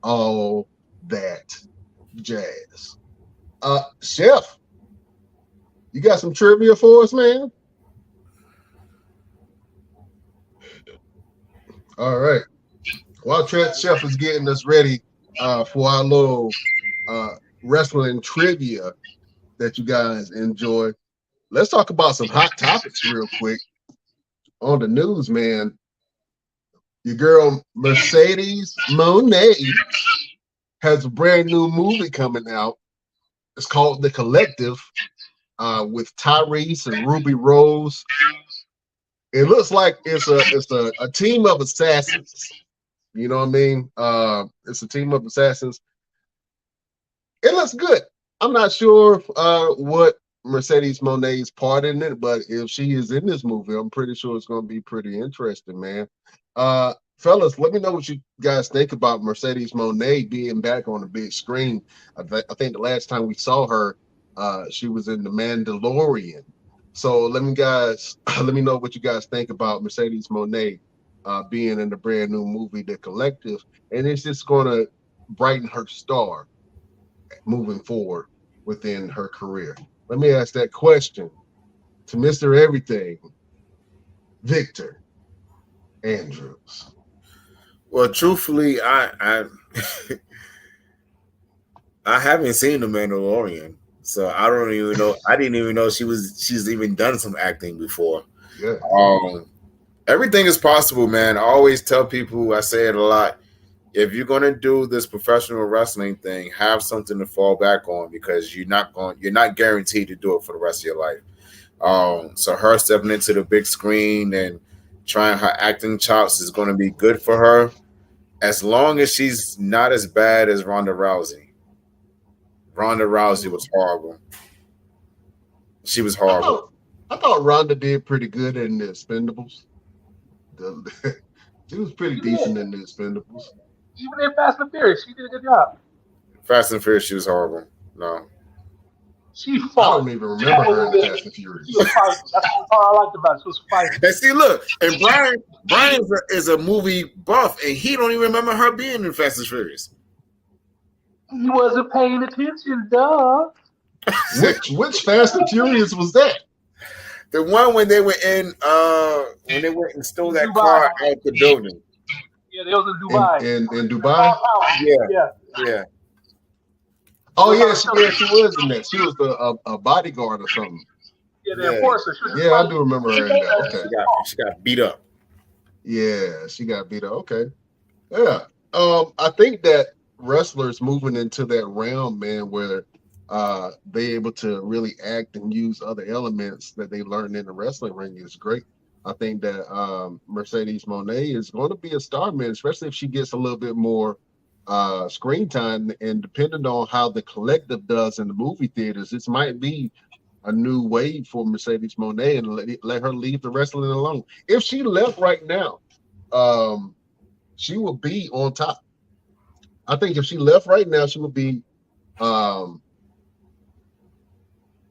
all that jazz. Chef, you got some trivia for us, man? All right. While Chef is getting us ready for our little wrestling trivia that you guys enjoy, let's talk about some hot topics real quick on the news, man. Your girl Mercedes Monet has a brand new movie coming out. It's called The Collective, with Tyrese and Ruby Rose. It looks like it's a team of assassins. You know what I mean? It's a team of assassins. It looks good. I'm not sure what Mercedes Monet's part in it, but if she is in this movie, I'm pretty sure it's going to be pretty interesting, man. Fellas, let me know what you guys think about Mercedes Monet being back on the big screen. I think the last time we saw her, she was in The Mandalorian. So let me know what you guys think about Mercedes Monet being in the brand new movie, The Collective, and it's just going to brighten her star moving forward within her career. Let me ask that question to Mr. Everything, Victor Andrews. Well, truthfully, I I haven't seen The Mandalorian, so I don't even know. I didn't even know she's even done some acting before. Yeah. Everything is possible, man. I always tell people, I say it a lot. If you're gonna do this professional wrestling thing, have something to fall back on because you're not guaranteed to do it for the rest of your life. So her stepping into the big screen and trying her acting chops is going to be good for her, as long as she's not as bad as Ronda Rousey. Ronda Rousey was horrible. She was horrible. I thought Ronda did pretty good in The Expendables. She was pretty decent in The Expendables. Even in Fast and Furious, she did a good job. Fast and Furious, she was horrible. No. She I fought. don't even remember her in Fast and Furious. She was fighting. That's all I liked about it. She was fighting. And see, look, and Brian is a movie buff, and he don't even remember her being in Fast and Furious. He wasn't paying attention, duh. Which Fast and Furious was that? The one when they were in, when they went and stole that Dubai. car out the building. Yeah, they was in Dubai. In Dubai? Yeah. Oh yeah, she was in that. She was a bodyguard or something. Yeah, the enforcer. Yeah, I do remember her in that. Okay. She got beat up. Yeah, she got beat up. Okay. Yeah. I think that wrestlers moving into that realm, man, where they able to really act and use other elements that they learned in the wrestling ring is great. I think that Mercedes Moné is going to be a star, man, especially if she gets a little bit more screen time. And depending on how The Collective does in the movie theaters, this might be a new wave for Mercedes Moné and let her leave the wrestling alone. If she left right now, she would be on top. I think if she left right now, she would be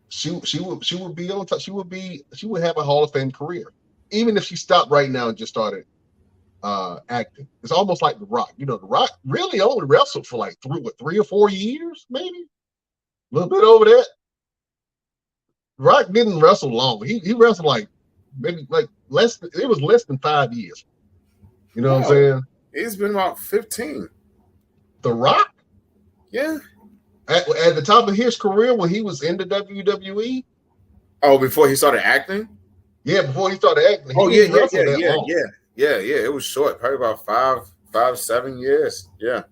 she would be on top. She would have a Hall of Fame career. Even if she stopped right now and just started acting. It's almost like The Rock. You know, The Rock really only wrestled for like 3 or 4 years, maybe? A little bit over that. The Rock didn't wrestle long. He wrestled like maybe like less than 5 years. You know what I'm saying? It's been about 15. The Rock? Yeah. At the top of his career when he was in the WWE? Oh, before he started acting? Yeah, before he started acting. Yeah. It was short, probably about 5, 7 years. Yeah.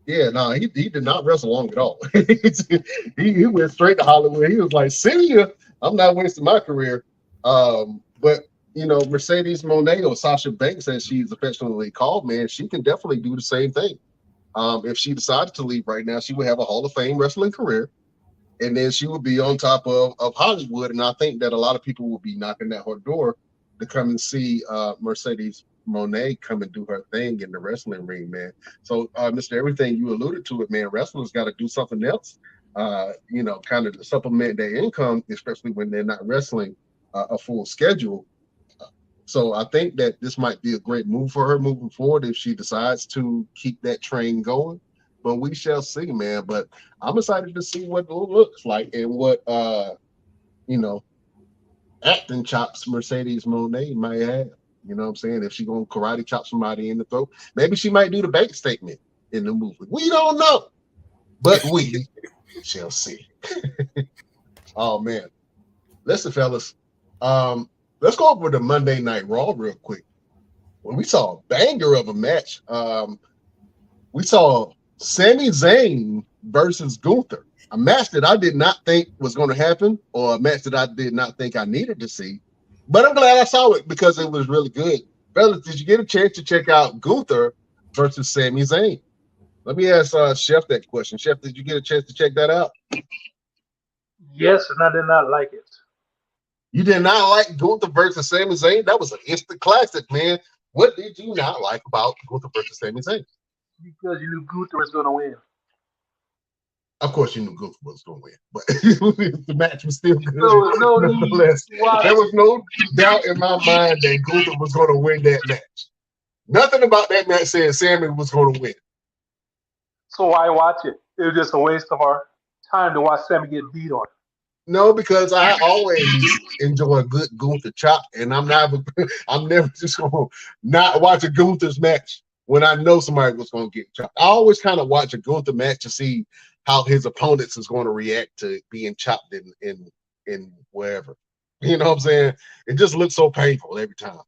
Yeah, no, he did not wrestle long at all. he went straight to Hollywood. He was like, see ya, I'm not wasting my career. But you know, Mercedes Moné or Sasha Banks, as she's affectionately called, man, she can definitely do the same thing. If she decided to leave right now, she would have a Hall of Fame wrestling career, and then she would be on top of Hollywood. And I think that a lot of people will be knocking at her door to come and see Mercedes Moné come and do her thing in the wrestling ring, man. So, Mr. Everything, you alluded to it, man. Wrestlers got to do something else, you know, kind of to supplement their income, especially when they're not wrestling a full schedule. So I think that this might be a great move for her moving forward if she decides to keep that train going. But we shall see, man. But I'm excited to see what it looks like and what, you know, acting chops Mercedes Moné might have. You know what I'm saying? If she's going to karate chop somebody in the throat, maybe she might do the bank statement in the movie. We don't know. But we shall see. Oh, man. Listen, fellas. Let's go over to Monday Night Raw real quick. Well, we saw a banger of a match. We saw Sami Zayn versus Gunther, a match that I did not think was going to happen, or a match that I did not think I needed to see. But I'm glad I saw it because it was really good. Fellas, did you get a chance to check out Gunther versus Sami Zayn? Let me ask Chef that question. Chef, did you get a chance to check that out? Yes, and I did not like it. You did not like Gunther versus Sami Zayn? That was an instant classic, man. What did you not like about Gunther versus Sami Zayn? Because you knew Gunther was going to win. Of course, you knew Gunther was going to win, but the match was still good. No nonetheless. There was no doubt in my mind that Gunther was going to win that match. Nothing about that match said Sammy was going to win. So why watch it? It was just a waste of our time to watch Sammy get beat on. No, because I always enjoy a good Gunther chop, and I'm never just gonna not watch a Gunther's match when I know somebody was gonna get chopped. I always kind of watch a Gunther match to see how his opponents is going to react to being chopped in wherever. You know what I'm saying? It just looks so painful every time.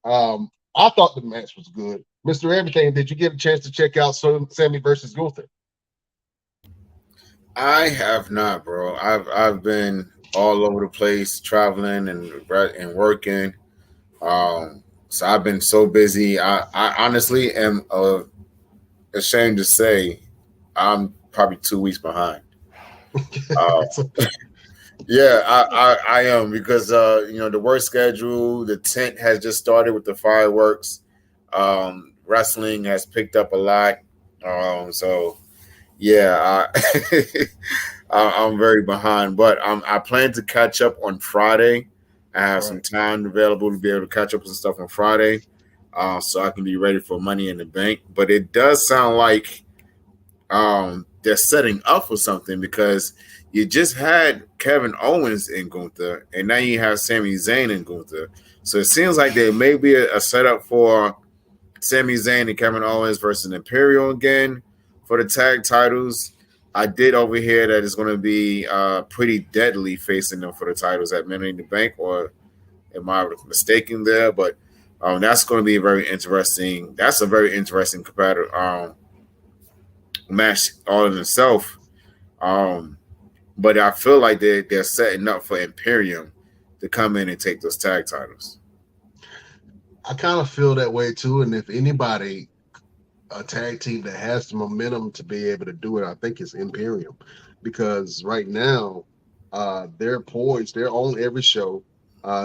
I thought the match was good. Mr. Everything, did you get a chance to check out Sammy versus Gunther? I have not, bro. I've been all over the place traveling and working. So I've been so busy. I honestly am ashamed to say I'm probably 2 weeks behind. Uh, yeah, I am because the work schedule, the tent has just started with the fireworks. Wrestling has picked up a lot. So yeah, I'm very behind, but I plan to catch up on Friday. I have some time available to be able to catch up with some stuff on Friday, so I can be ready for Money in the Bank. But it does sound like they're setting up for something because you just had Kevin Owens in Gunther, and now you have Sami Zayn in Gunther. So it seems like there may be a setup for Sami Zayn and Kevin Owens versus Imperial again for the tag titles. I did overhear that it's going to be pretty deadly facing them for the titles at Money in the Bank, or am I mistaken there? But that's going to be very interesting. That's a very interesting competitor match all in itself. But I feel like they're setting up for Imperium to come in and take those tag titles. I kind of feel that way too. And if anybody, a tag team that has the momentum to be able to do it, I think it's Imperium, because right now they're poised. They're on every show.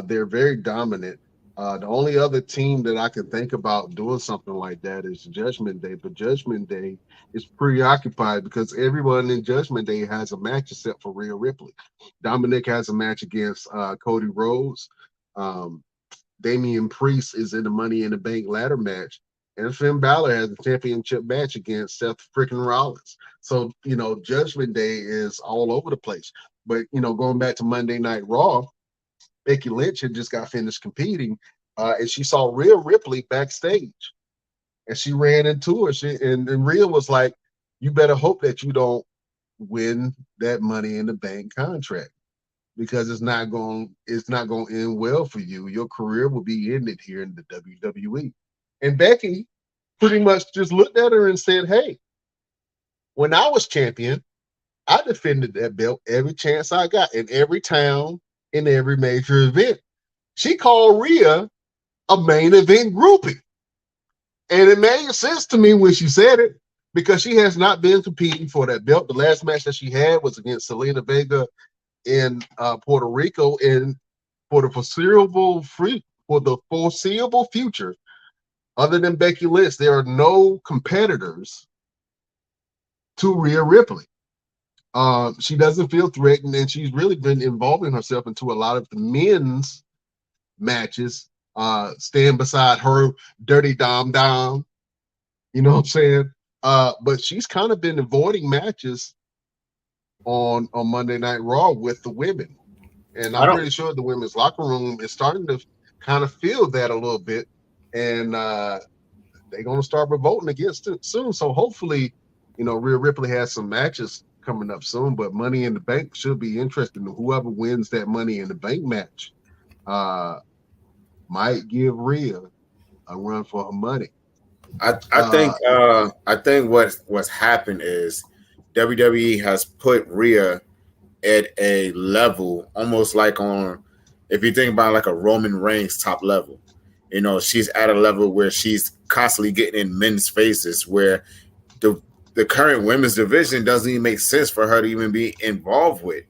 They're very dominant. The only other team that I can think about doing something like that is Judgment Day, but Judgment Day is preoccupied because everyone in Judgment Day has a match except for Rhea Ripley. Dominic has a match against Cody Rhodes. Um, Damian Priest is in the Money in the Bank ladder match, and Finn Balor has a championship match against Seth freaking Rollins. So, Judgment Day is all over the place. But, going back to Monday Night Raw, Becky Lynch had just got finished competing, and she saw Rhea Ripley backstage, and she ran into her. And Rhea was like, "You better hope that you don't win that Money in the Bank contract, because it's not going to end well for you. Your career will be ended here in the WWE." And Becky pretty much just looked at her and said, "Hey, when I was champion, I defended that belt every chance I got in every town, in every major event." She called Rhea a main event groupie. And it made sense to me when she said it, because she has not been competing for that belt. The last match that she had was against Selena Vega in Puerto Rico, and for the foreseeable future, other than Becky Lynch, there are no competitors to Rhea Ripley. She doesn't feel threatened, and she's really been involving herself into a lot of the men's matches, stand beside her Dirty Dom Dom, you know what I'm saying? But she's kind of been avoiding matches on Monday Night Raw with the women. And I'm pretty sure the women's locker room is starting to kind of feel that a little bit. And they're going to start revolting against it soon. So hopefully, Rhea Ripley has some matches coming up soon. But Money in the Bank should be interesting. Whoever wins that Money in the Bank match might give Rhea a run for her money. I think what's happened is WWE has put Rhea at a level almost like on, if you think about like a Roman Reigns top level. She's at a level where she's constantly getting in men's faces, where the current women's division doesn't even make sense for her to even be involved with.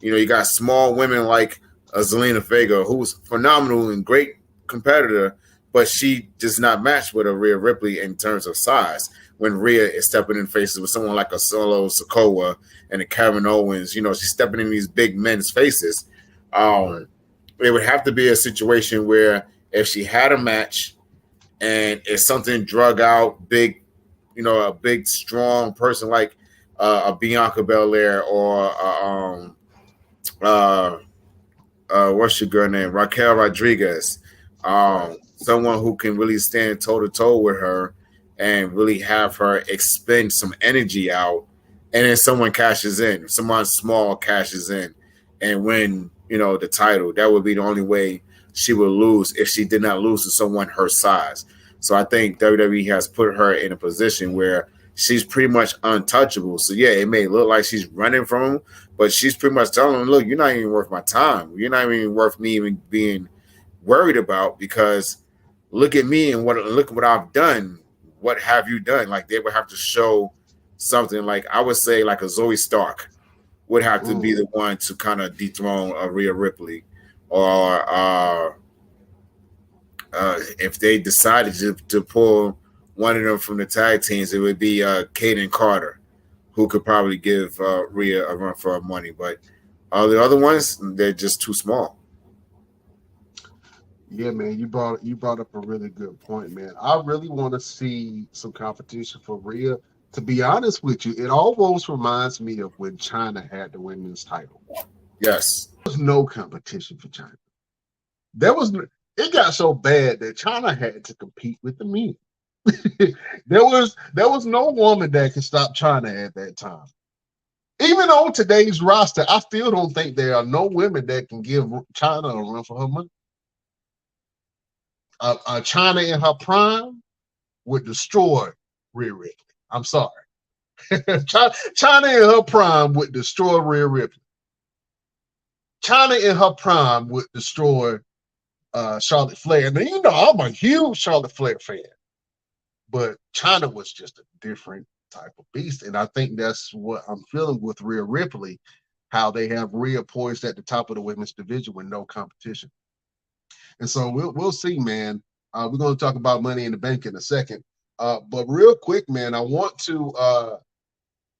You got small women like Zelina Vega, who's phenomenal and great competitor, but she does not match with a Rhea Ripley in terms of size. When Rhea is stepping in faces with someone like a Solo Sikoa and a Kevin Owens, she's stepping in these big men's faces. It would have to be a situation where if she had a match and if something drug out, big, a big strong person like a Bianca Belair or uh, what's your girl name? Raquel Rodriguez. Someone who can really stand toe to toe with her and really have her expend some energy out. And then someone cashes in, someone small cashes in and win, the title. That would be the only way she would lose if she did not lose to someone her size. So I think WWE has put her in a position where she's pretty much untouchable. So yeah, it may look like she's running from him, but she's pretty much telling him, look, you're not even worth my time. You're not even worth me even being worried about, because look at me and look at what I've done. What have you done? Like, they would have to show something. Like, I would say like a Zoe Stark would have to be the one to kind of dethrone Rhea Ripley, or if they decided to pull one of them from the tag teams, it would be Kaden Carter, who could probably give Rhea a run for her money. But all the other ones, they're just too small. Yeah, man, you brought up a really good point, man. I really want to see some competition for Rhea. To be honest with you, it almost reminds me of when China had the women's title. Yes. There was no competition for China. It got so bad that China had to compete with the men. there was no woman that could stop China at that time. Even on today's roster, I still don't think there are no women that can give China a run for her money. China in her prime would destroy Rhea Ripley. I'm sorry. China in her prime would destroy Rhea Ripley. China in her prime would destroy Charlotte Flair. Now, I'm a huge Charlotte Flair fan, but China was just a different type of beast. And I think that's what I'm feeling with Rhea Ripley, how they have Rhea poised at the top of the women's division with no competition. And so we'll see, man. We're going to talk about Money in the Bank in a second. But real quick, man, I want to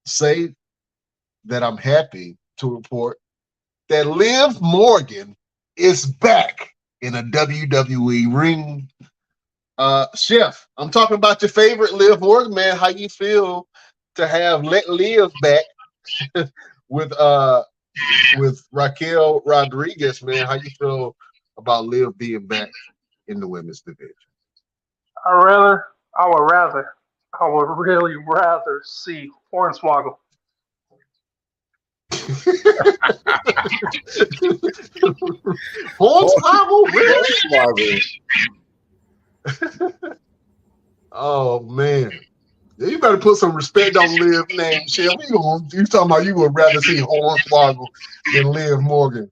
say that I'm happy to report that Liv Morgan is back in a WWE ring. Chef, I'm talking about your favorite Liv Morgan, man. How you feel to have let Liv back with Raquel Rodriguez, man? How you feel about Liv being back in the women's division? I would really rather see Hornswoggle. Hornswoggle, really? Oh man, you better put some respect on Liv name, Chef. You talking about you would rather see Hornswoggle than Liv Morgan?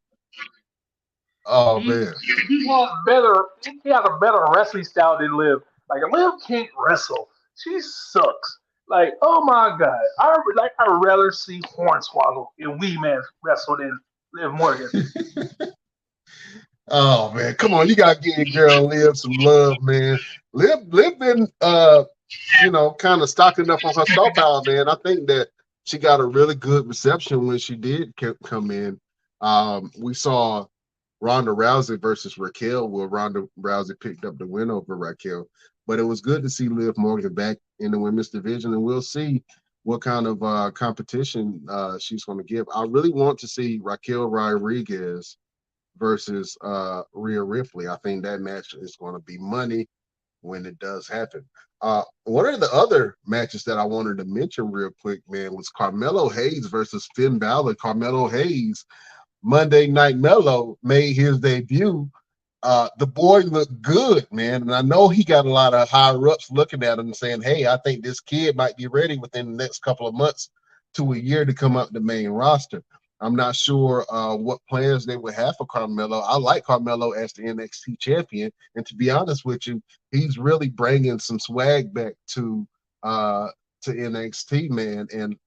Oh man, He has a better wrestling style than Liv. Like, Liv can't wrestle. She sucks. Like, oh my god, I'd rather see Hornswoggle and Wee Man wrestle than Liv Morgan. Oh man, come on, you gotta give your girl Liv some love, man. Liv been kind of stocking up on her star power, man. I think that she got a really good reception when she did come in. We saw Ronda Rousey versus Raquel, where Ronda Rousey picked up the win over Raquel. But it was good to see Liv Morgan back in the women's division, and we'll see what kind of competition she's going to give. I really want to see Raquel Rodriguez versus Rhea Ripley. I think that match is going to be money when it does happen. One of the other matches that I wanted to mention real quick, man, was Carmelo Hayes versus Finn Balor. Carmelo Hayes, Monday Night Mello, made his debut. The boy looked good, man. And I know he got a lot of higher ups looking at him and saying, hey, I think this kid might be ready within the next couple of months to a year to come up the main roster. I'm not sure what plans they would have for Carmelo. I like Carmelo as the NXT champion. And to be honest with you, he's really bringing some swag back to NXT, man. And,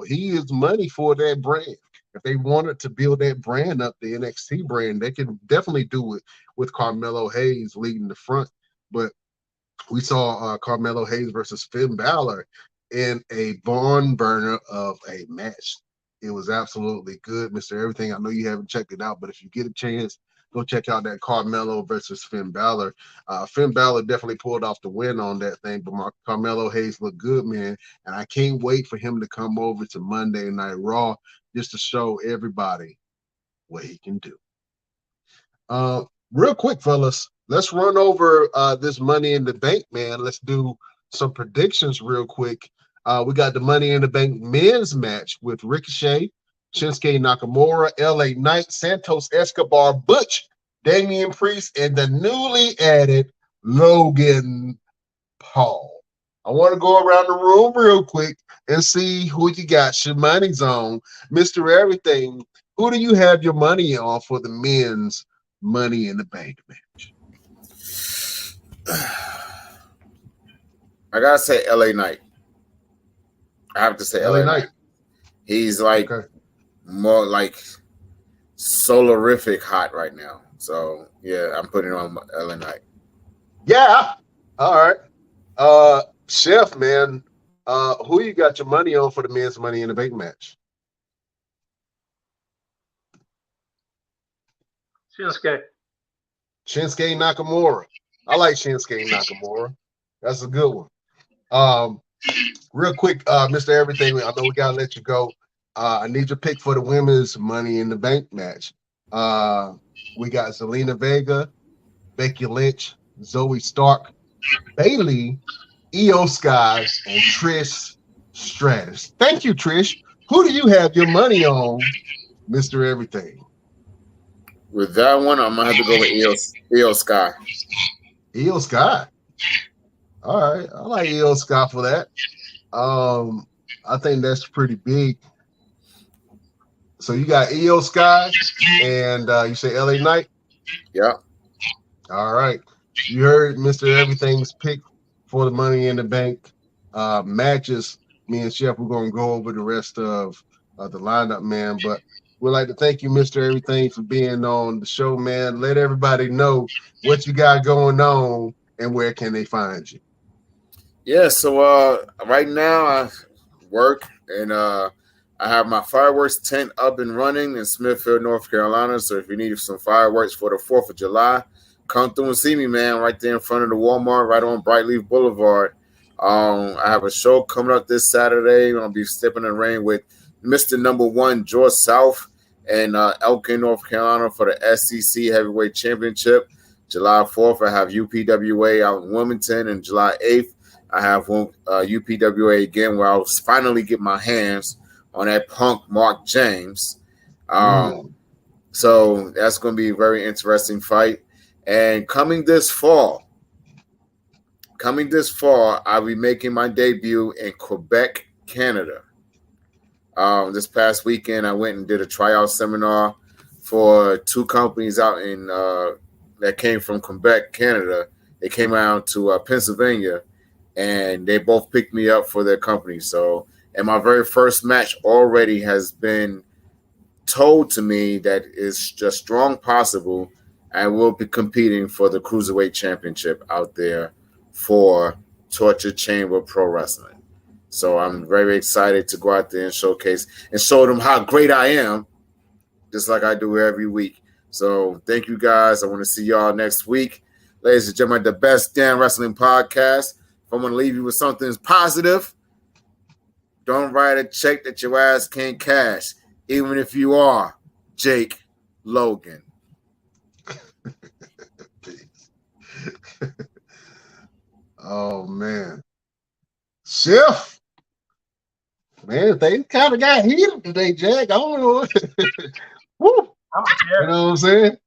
he is money for that brand. If they wanted to build that brand up, the NXT brand, they can definitely do it with Carmelo Hayes leading the front. But we saw Carmelo Hayes versus Finn Balor in a barn burner of a match. It was absolutely good, Mr. Everything. I know you haven't checked it out, but if you get a chance, go check out that Carmelo versus Finn Balor. Finn Balor definitely pulled off the win on that thing, but Carmelo Hayes looked good, man. And I can't wait for him to come over to Monday Night Raw just to show everybody what he can do. Real quick, fellas, let's run over this Money in the Bank, man. Let's do some predictions real quick. We got the Money in the Bank men's match with Ricochet, Shinsuke Nakamura, LA Knight, Santos Escobar, Butch, Damian Priest, and the newly added Logan Paul. I want to go around the room real quick and see who you got your money's on. Mr. Everything, who do you have your money on for the men's Money in the Bank match? I gotta say LA Knight. I have to say LA Knight. He's like more like solarific hot right now. So yeah, I'm putting on LA Knight. Yeah. All right. Chef, man, who you got your money on for the men's Money in the Bank match? Shinsuke Nakamura. I like Shinsuke Nakamura. That's a good one. Real quick, Mr. Everything, I know we gotta let you go. I need your pick for the women's Money in the Bank match. We got Zelina Vega, Becky Lynch, Zoe Stark, Bayley, Io Sky, and Trish Stratus. Thank you, Trish. Who do you have your money on, Mr. Everything? With that one, I'm gonna have to go with Io Sky. Io Sky. All right, I like Io Sky for that. I think that's pretty big. So you got Io Sky, and you say LA Knight. Yeah. All right. You heard Mr. Everything's pick for the Money in the Bank matches. Me and Chef, we're gonna go over the rest of the lineup, man. But we'd like to thank you, Mr. Everything, for being on the show, man. Let everybody know what you got going on and where can they find you. Yeah, so right now I work and I have my fireworks tent up and running in Smithfield, North Carolina. So if you need some fireworks for the 4th of July, come through and see me, man, right there in front of the Walmart, right on Brightleaf Boulevard. I have a show coming up this Saturday. I'm going to be stepping in the ring with Mr. Number 1, George South, and Elkin, North Carolina for the SEC Heavyweight Championship. July 4th, I have UPWA out in Wilmington, and July 8th, I have UPWA again, where I'll finally get my hands on that punk Mark James. So that's going to be a very interesting fight. And coming this fall, I'll be making my debut in Quebec, Canada. This past weekend, I went and did a tryout seminar for 2 companies out in that came from Quebec, Canada. They came out to Pennsylvania, and they both picked me up for their company. So, and my very first match already has been told to me that it's just strong possible I will be competing for the Cruiserweight Championship out there for Torture Chamber Pro Wrestling. So I'm very excited to go out there and showcase and show them how great I am, just like I do every week. So thank you, guys. I want to see y'all next week. Ladies and gentlemen, the best damn wrestling podcast. If I'm going to leave you with something positive, don't write a check that your ass can't cash, even if you are Jake Logan. Oh, man. Chef. Man, they kind of got heated today, Jack. I don't know. Woo. You know what I'm saying?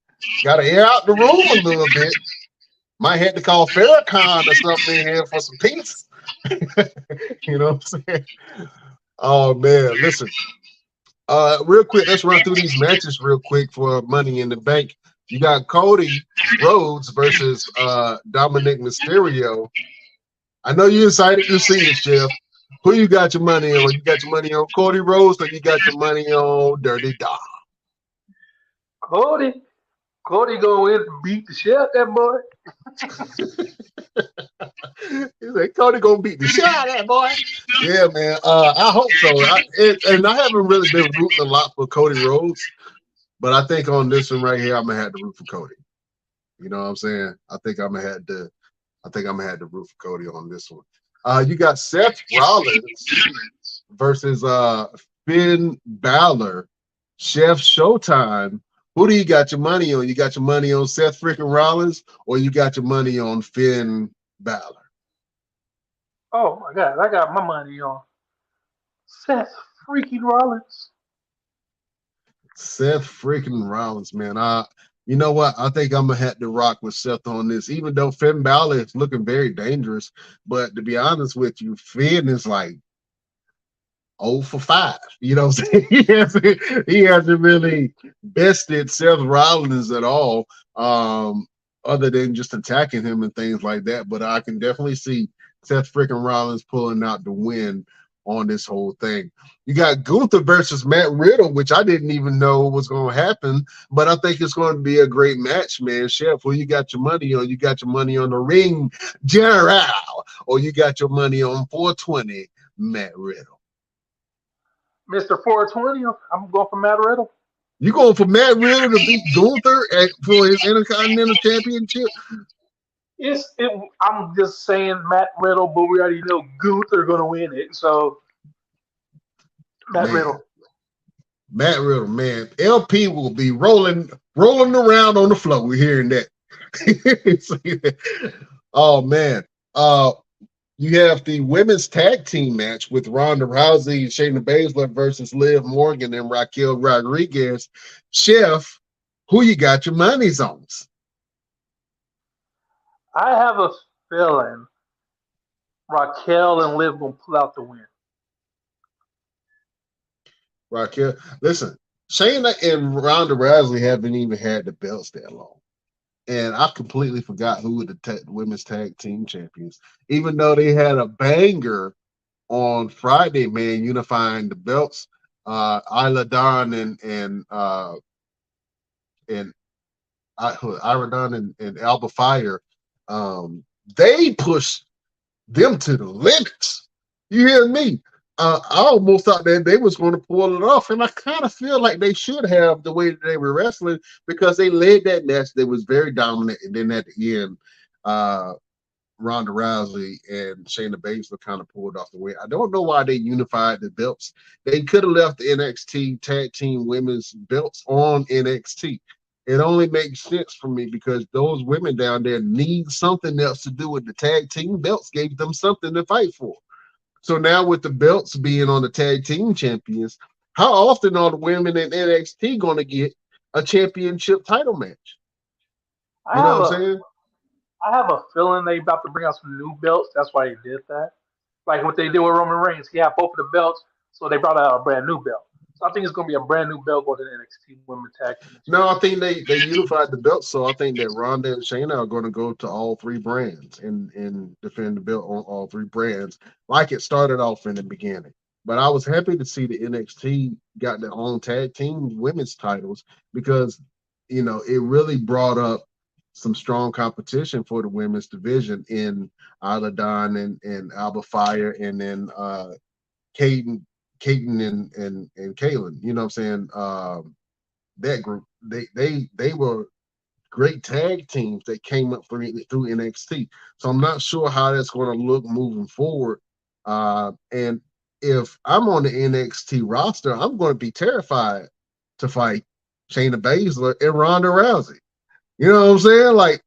Got to air out the room a little bit. Might have to call Farrakhan or something in here for some peace. You know what I'm saying? Oh, man. Listen. Real quick, let's run through these matches real quick for Money in the Bank. You got Cody Rhodes versus Dominic Mysterio. I know you're excited to see it, Jeff. Who you got your money on? You got your money on Cody Rhodes, or you got your money on Dirty Dom? Cody go in and beat the shit out that boy. He's like, Cody gonna beat the shit out of that boy. Yeah, man. I hope so. I haven't really been rooting a lot for Cody Rhodes, But I think on this one right here, I'm gonna have to root for Cody. You know what I'm saying? I think I'm gonna have to root for Cody on this one. You got Seth Rollins versus Finn Balor. Chef Showtime. Who do you got your money on? You got your money on Seth freaking Rollins, or you got your money on Finn Balor? Oh my God, I got my money on Seth freaking Rollins. Seth freaking Rollins, man. You know what? I think I'm gonna have to rock with Seth on this, even though Finn Balor is looking very dangerous. But to be honest with you, Finn is like 0 for 5. You know what I'm saying? He hasn't really bested Seth Rollins at all, other than just attacking him and things like that. But I can definitely see Seth freaking Rollins pulling out the win on this whole thing. You got Gunther versus Matt Riddle, which I didn't even know was going to happen, but I think it's going to be a great match, man. Chef, who you got your money on? You got your money on the Ring General, or you got your money on 420 Matt Riddle? Mr. 420, I'm going for Matt Riddle. You going for Matt Riddle to beat Gunther for his Intercontinental Championship? I'm just saying Matt Riddle, but we already know Gunther going to win it. So Matt Riddle. Matt Riddle, man. LP will be rolling around on the floor. We're hearing that. Oh man. You have the women's tag team match with Ronda Rousey and Shayna Baszler versus Liv Morgan and Raquel Rodriguez. Chef, who you got your money's on? I have a feeling Raquel and Liv going to pull out the win. Raquel, listen, Shayna and Ronda Rousey haven't even had the belts that long. And I completely forgot who were the women's tag team champions, even though they had a banger on Friday, man, unifying the belts. Isla Dawn and Ira Dawn and Alba Fire, they pushed them to the limits. You hear me? I almost thought that they was going to pull it off, and I kind of feel like they should have the way that they were wrestling, because they led that match. They was very dominant, and then at the end, Ronda Rousey and Shayna Baszler kind of pulled off the win. I don't know why they unified the belts. They could have left the NXT Tag Team Women's belts on NXT. It only makes sense for me because those women down there need something else to do with the tag team belts. Gave them something to fight for. So now with the belts being on the tag team champions, how often are the women in NXT going to get a championship title match? You know what I'm saying? I have a feeling they about to bring out some new belts. That's why they did that. Like what they did with Roman Reigns. He had both of the belts, so they brought out a brand new belt. So I think it's going to be a brand new belt going to the NXT Women's Tag Team. No, I think they unified the belts, so I think that Ronda and Shayna are going to go to all three brands and defend the belt on all three brands, like it started off in the beginning. But I was happy to see the NXT got their own tag team women's titles, because it really brought up some strong competition for the women's division in Isla Dawn and Alba Fire, and then Kaden and Kaylin. You know what I'm saying? That group, they were great tag teams that came up through NXT. So I'm not sure how that's going to look moving forward. And if I'm on the NXT roster, I'm going to be terrified to fight Shayna Baszler and Ronda Rousey. You know what I'm saying? Like,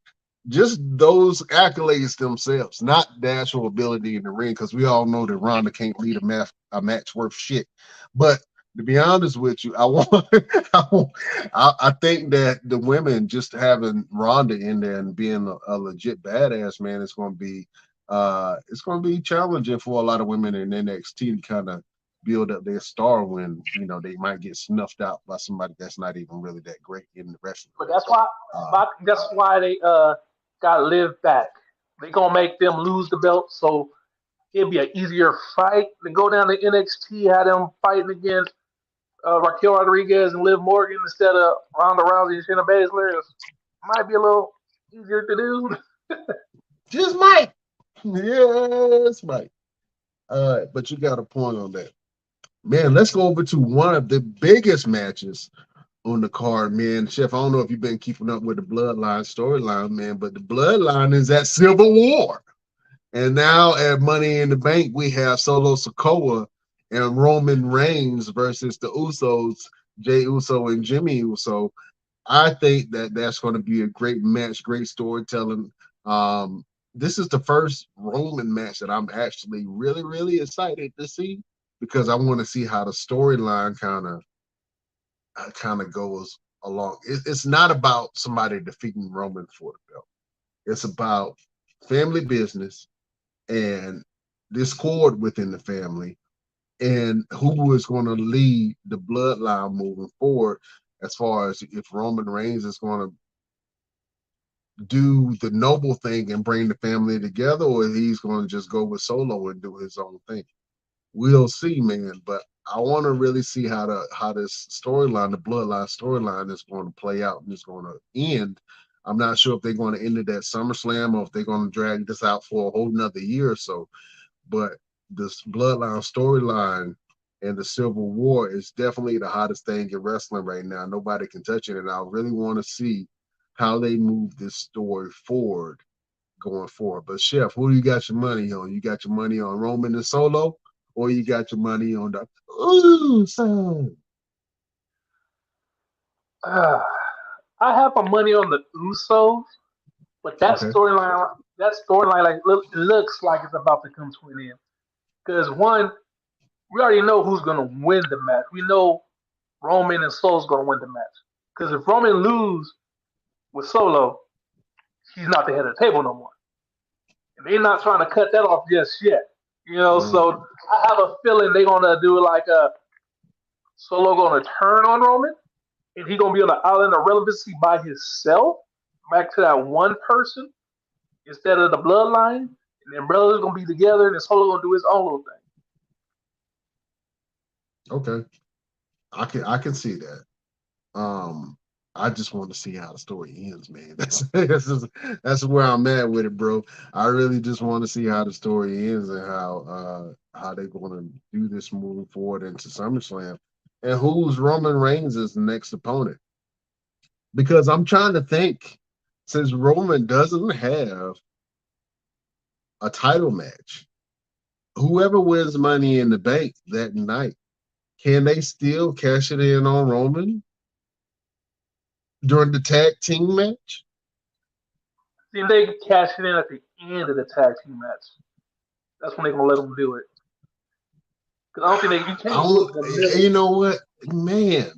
just those accolades themselves, not the actual ability in the ring, because we all know that Ronda can't lead a match worth shit. But to be honest with you, I think that the women, just having Ronda in there and being a legit badass, man, it's going to be challenging for a lot of women in NXT to kind of build up their star when they might get snuffed out by somebody that's not even really that great in the wrestling. But that's why they got Liv back. They gonna make them lose the belt, so it'll be an easier fight to go down to NXT, have them fighting against Raquel Rodriguez and Liv Morgan instead of Ronda Rousey and Shayna Baszler. It might be a little easier to do. Just might. Yes, might. But you got a point on that. Man, let's go over to one of the biggest matches on the card, man. Chef, I don't know if you've been keeping up with the Bloodline storyline, man, but the Bloodline is at Civil War. And now at Money in the Bank, we have Solo Sikoa and Roman Reigns versus the Usos, Jey Uso and Jimmy Uso. I think that that's going to be a great match, great storytelling. This is the first Roman match that I'm actually really, really excited to see because I want to see how the storyline kind of goes along. It's not about somebody defeating Roman for the belt. It's about family business and discord within the family and who is going to lead the bloodline moving forward as far as if Roman Reigns is going to do the noble thing and bring the family together or he's going to just go with Solo and do his own thing. We'll see, man, but I want to really see how this storyline, the bloodline storyline, is going to play out and is going to end. I'm not sure if they're going to end it at SummerSlam or if they're going to drag this out for a whole nother year or so. But this bloodline storyline and the Civil War is definitely the hottest thing in wrestling right now. Nobody can touch it, and I really want to see how they move this story forward going forward. But Chef, who do you got your money on? You got your money on Roman and Solo? Or you got your money on the son. I have my money on the Usos, but Okay. that storyline, like it looks like it's about to come to an end. Because one, we already know who's gonna win the match. We know Roman and Solo's gonna win the match. Because if Roman lose with Solo, he's not the head of the table no more. And they're not trying to cut that off just yet. So I have a feeling they're gonna do like a Solo gonna turn on Roman, and he gonna be on the island of relevancy by himself, back to that one person instead of the bloodline, and then brothers gonna be together, and Solo gonna do his own little thing. Okay. I can see that. I just want to see how the story ends, man. That's where I'm at with it, bro. I really just want to see how the story ends and how they're going to do this moving forward into SummerSlam, and who's Roman Reigns' next opponent. Because I'm trying to think, since Roman doesn't have a title match, whoever wins Money in the Bank that night, can they still cash it in on Roman during the tag team match? Then they cash it in at the end of the tag team match. That's when they're gonna let them do it. Because I don't think you can't do it in the middle. You know what, man?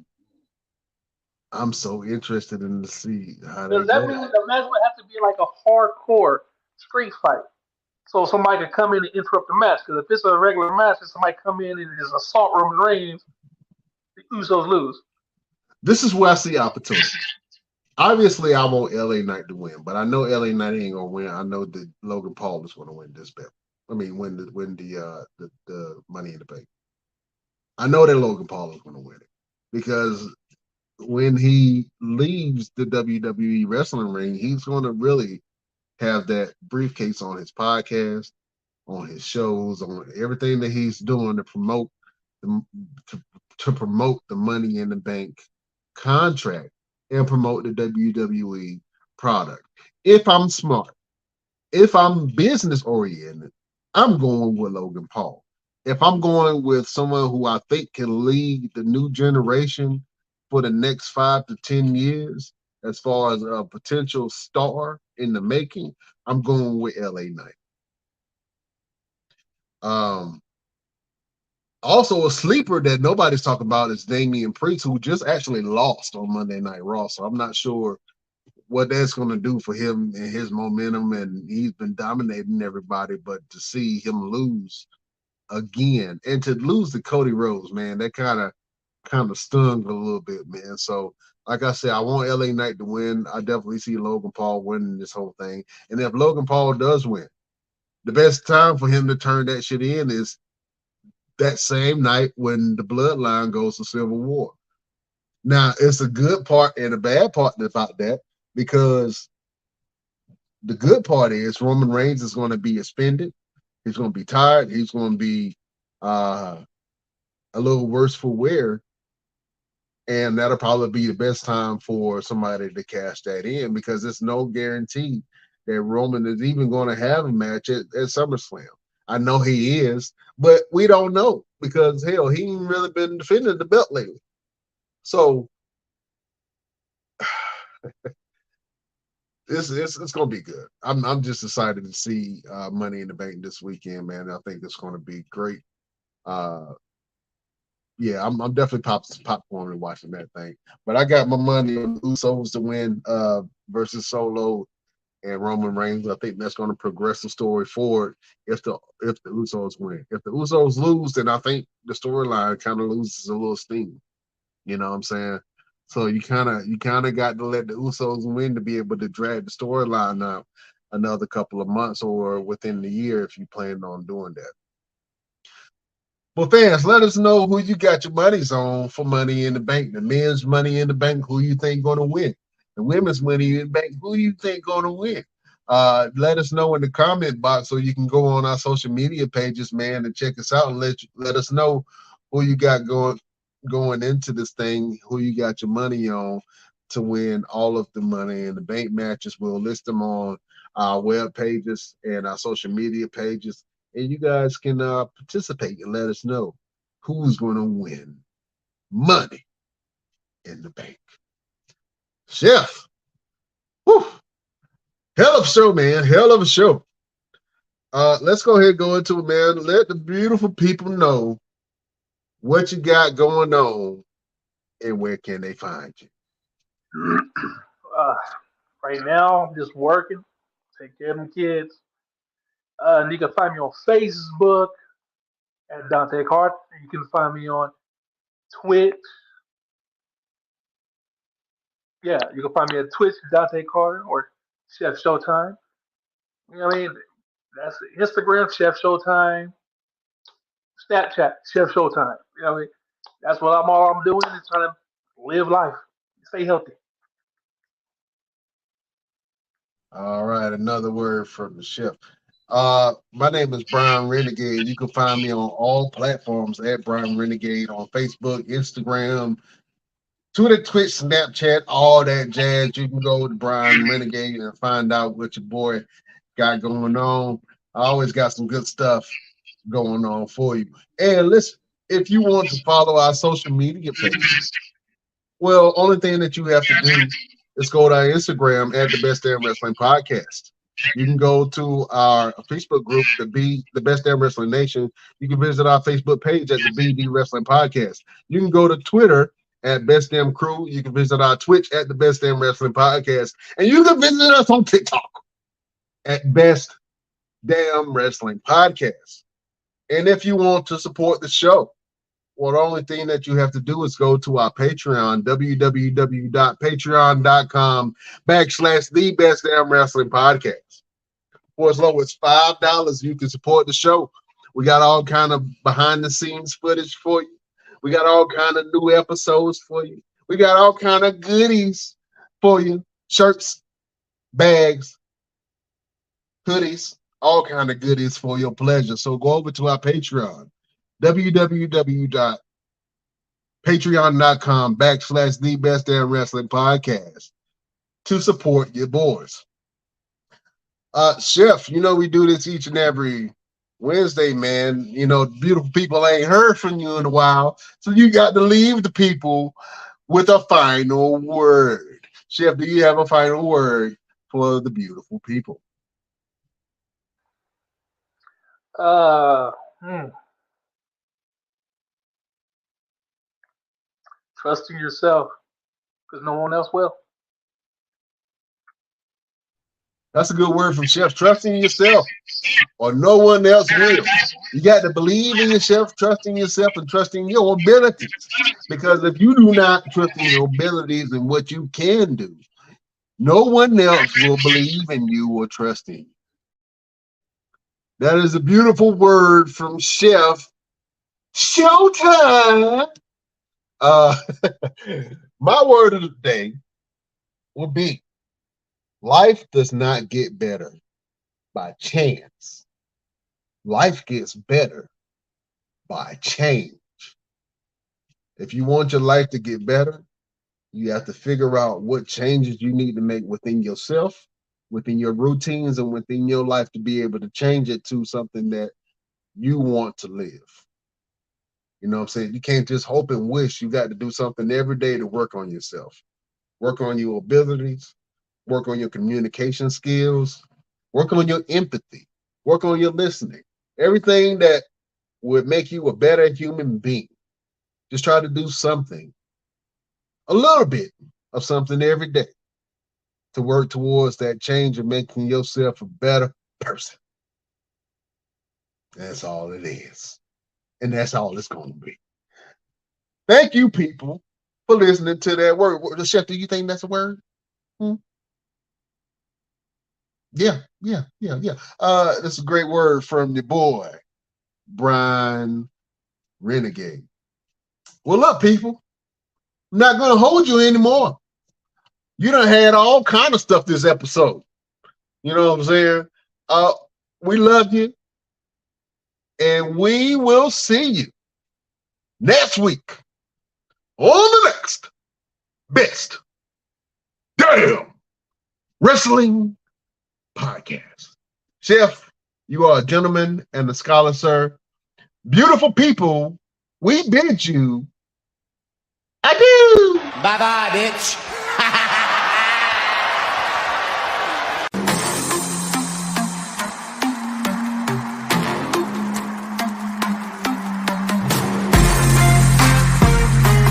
I'm so interested in to see how they Does that go. mean the match would have to be like a hardcore street fight? So somebody could come in and interrupt the match. Because if it's a regular match and somebody come in and just assault Roman Reigns, the Usos lose. This is where I see opportunity. Obviously, I want LA Knight to win, but I know LA Knight ain't gonna win. I know that Logan Paul is gonna win this belt. I mean, win the Money in the Bank. I know that Logan Paul is gonna win it because when he leaves the WWE wrestling ring, he's gonna really have that briefcase on his podcast, on his shows, on everything that he's doing to promote to promote the Money in the Bank contract and promote the WWE product. If I'm smart, if I'm business oriented, I'm going with Logan Paul. If I'm going with someone who I think can lead the new generation for the next 5 to 10 years, as far as a potential star in the making, I'm going with LA Knight. Also, a sleeper that nobody's talking about is Damian Priest, who just actually lost on Monday Night Raw. So I'm not sure what that's going to do for him and his momentum. And he's been dominating everybody, but to see him lose again and to lose to Cody Rhodes, man, that kind of stung a little bit, man. So, like I said, I want LA Knight to win. I definitely see Logan Paul winning this whole thing. And if Logan Paul does win, the best time for him to turn that shit in is that same night when the bloodline goes to Civil War. Now, it's a good part and a bad part about that because the good part is Roman Reigns is going to be suspended. He's going to be tired. He's going to be a little worse for wear. And that'll probably be the best time for somebody to cash that in because there's no guarantee that Roman is even going to have a match at SummerSlam. I know he is, but we don't know because, hell, he ain't really been defending the belt lately. So it's going to be good. I'm just excited to see Money in the Bank this weekend, man. I think it's going to be great. Yeah, I'm definitely popcorn and watching that thing. But I got my money on the Usos to win versus Solo and Roman Reigns. I think that's going to progress the story forward if the Usos win. If the Usos lose, then I think the storyline kind of loses a little steam. You know what I'm saying? So you kind of got to let the Usos win to be able to drag the storyline out another couple of months or within the year if you plan on doing that. Well, fans, let us know who you got your monies on for Money in the Bank. The men's Money in the Bank, who you think going to win? The women's Money in the Bank, who you think going to win? Let us know in the comment box so you can go on our social media pages, man, and check us out and let us know who you got going into this thing, who you got your money on to win all of the Money in the Bank matches. We'll list them on our web pages and our social media pages. And you guys can participate and let us know who's going to win Money in the Bank. Chef, whew, hell of a show, man. Hell of a show. Let's go ahead and go into it, man. Let the beautiful people know what you got going on and where can they find you. Right now, I'm just working, take care of my kids. And you can find me on Facebook at Dante Carter. You can find me on Twitch. Yeah, you can find me at Twitch, Dante Carter, or Chef Showtime. You know what I mean? That's Instagram, Chef Showtime. Snapchat, Chef Showtime. You know what I mean? That's what all I'm doing is trying to live life, stay healthy. All right, another word from the chef. My name is Brian Renegade. You can find me on all platforms at Brian Renegade on Facebook, Instagram, Twitter, Twitch, Snapchat, all that jazz. You can go to Brian Renegade and find out what your boy got going on. I always got some good stuff going on for you. And listen, if you want to follow our social media pages, well, only thing that you have to do is go to our Instagram at the Best Damn Wrestling Podcast. You can go to our Facebook group, the Best Damn Wrestling Nation. You can visit our Facebook page at the BD Wrestling Podcast. You can go to Twitter at Best Damn Crew. You can visit our Twitch at the Best Damn Wrestling Podcast. And you can visit us on TikTok at Best Damn Wrestling Podcast. And if you want to support the show, well, the only thing that you have to do is go to our Patreon, www.patreon.com/the Best Damn Wrestling Podcast. For as low as $5, you can support the show. We got all kind of behind the scenes footage for you. We got all kind of new episodes for you. We got all kind of goodies for you. Shirts, bags, hoodies, all kind of goodies for your pleasure. So go over to our Patreon, www.patreon.com/the Best Damn Wrestling Podcast to support your boys. Chef, you know we do this each and every Wednesday, man. You know, beautiful people ain't heard from you in a while, so you got to leave the people with a final word. Chef, do you have a final word for the beautiful people? Uh, hmm. Trust in yourself because no one else will. That's a good word from Chef. Trust in yourself or no one else will. You got to believe in yourself, trust in yourself, and trust in your abilities. Because if you do not trust in your abilities and what you can do, no one else will believe in you or trust in you. That is a beautiful word from Chef Showtime. My word of the day will be life does not get better by chance. Life gets better by change. If you want your life to get better, you have to figure out what changes you need to make within yourself, within your routines, and within your life to be able to change it to something that you want to live. You know what I'm saying? You can't just hope and wish. You got to do something every day to work on yourself, work on your abilities, work on your communication skills, work on your empathy, work on your listening. Everything that would make you a better human being. Just try to do something, a little bit of something every day to work towards that change of making yourself a better person. That's all it is. And that's all it's going to be. Thank you, people, for listening to that word. Chef, do you think that's a word? Yeah. That's a great word from your boy, Brian Renegade. Well, look, people, I'm not going to hold you anymore. You done had all kind of stuff this episode. You know what I'm saying? We love you. And we will see you next week on the next Best Damn Wrestling Podcast. Chef, you are a gentleman and a scholar, sir. Beautiful people, we bid you adieu. Bye-bye, bitch.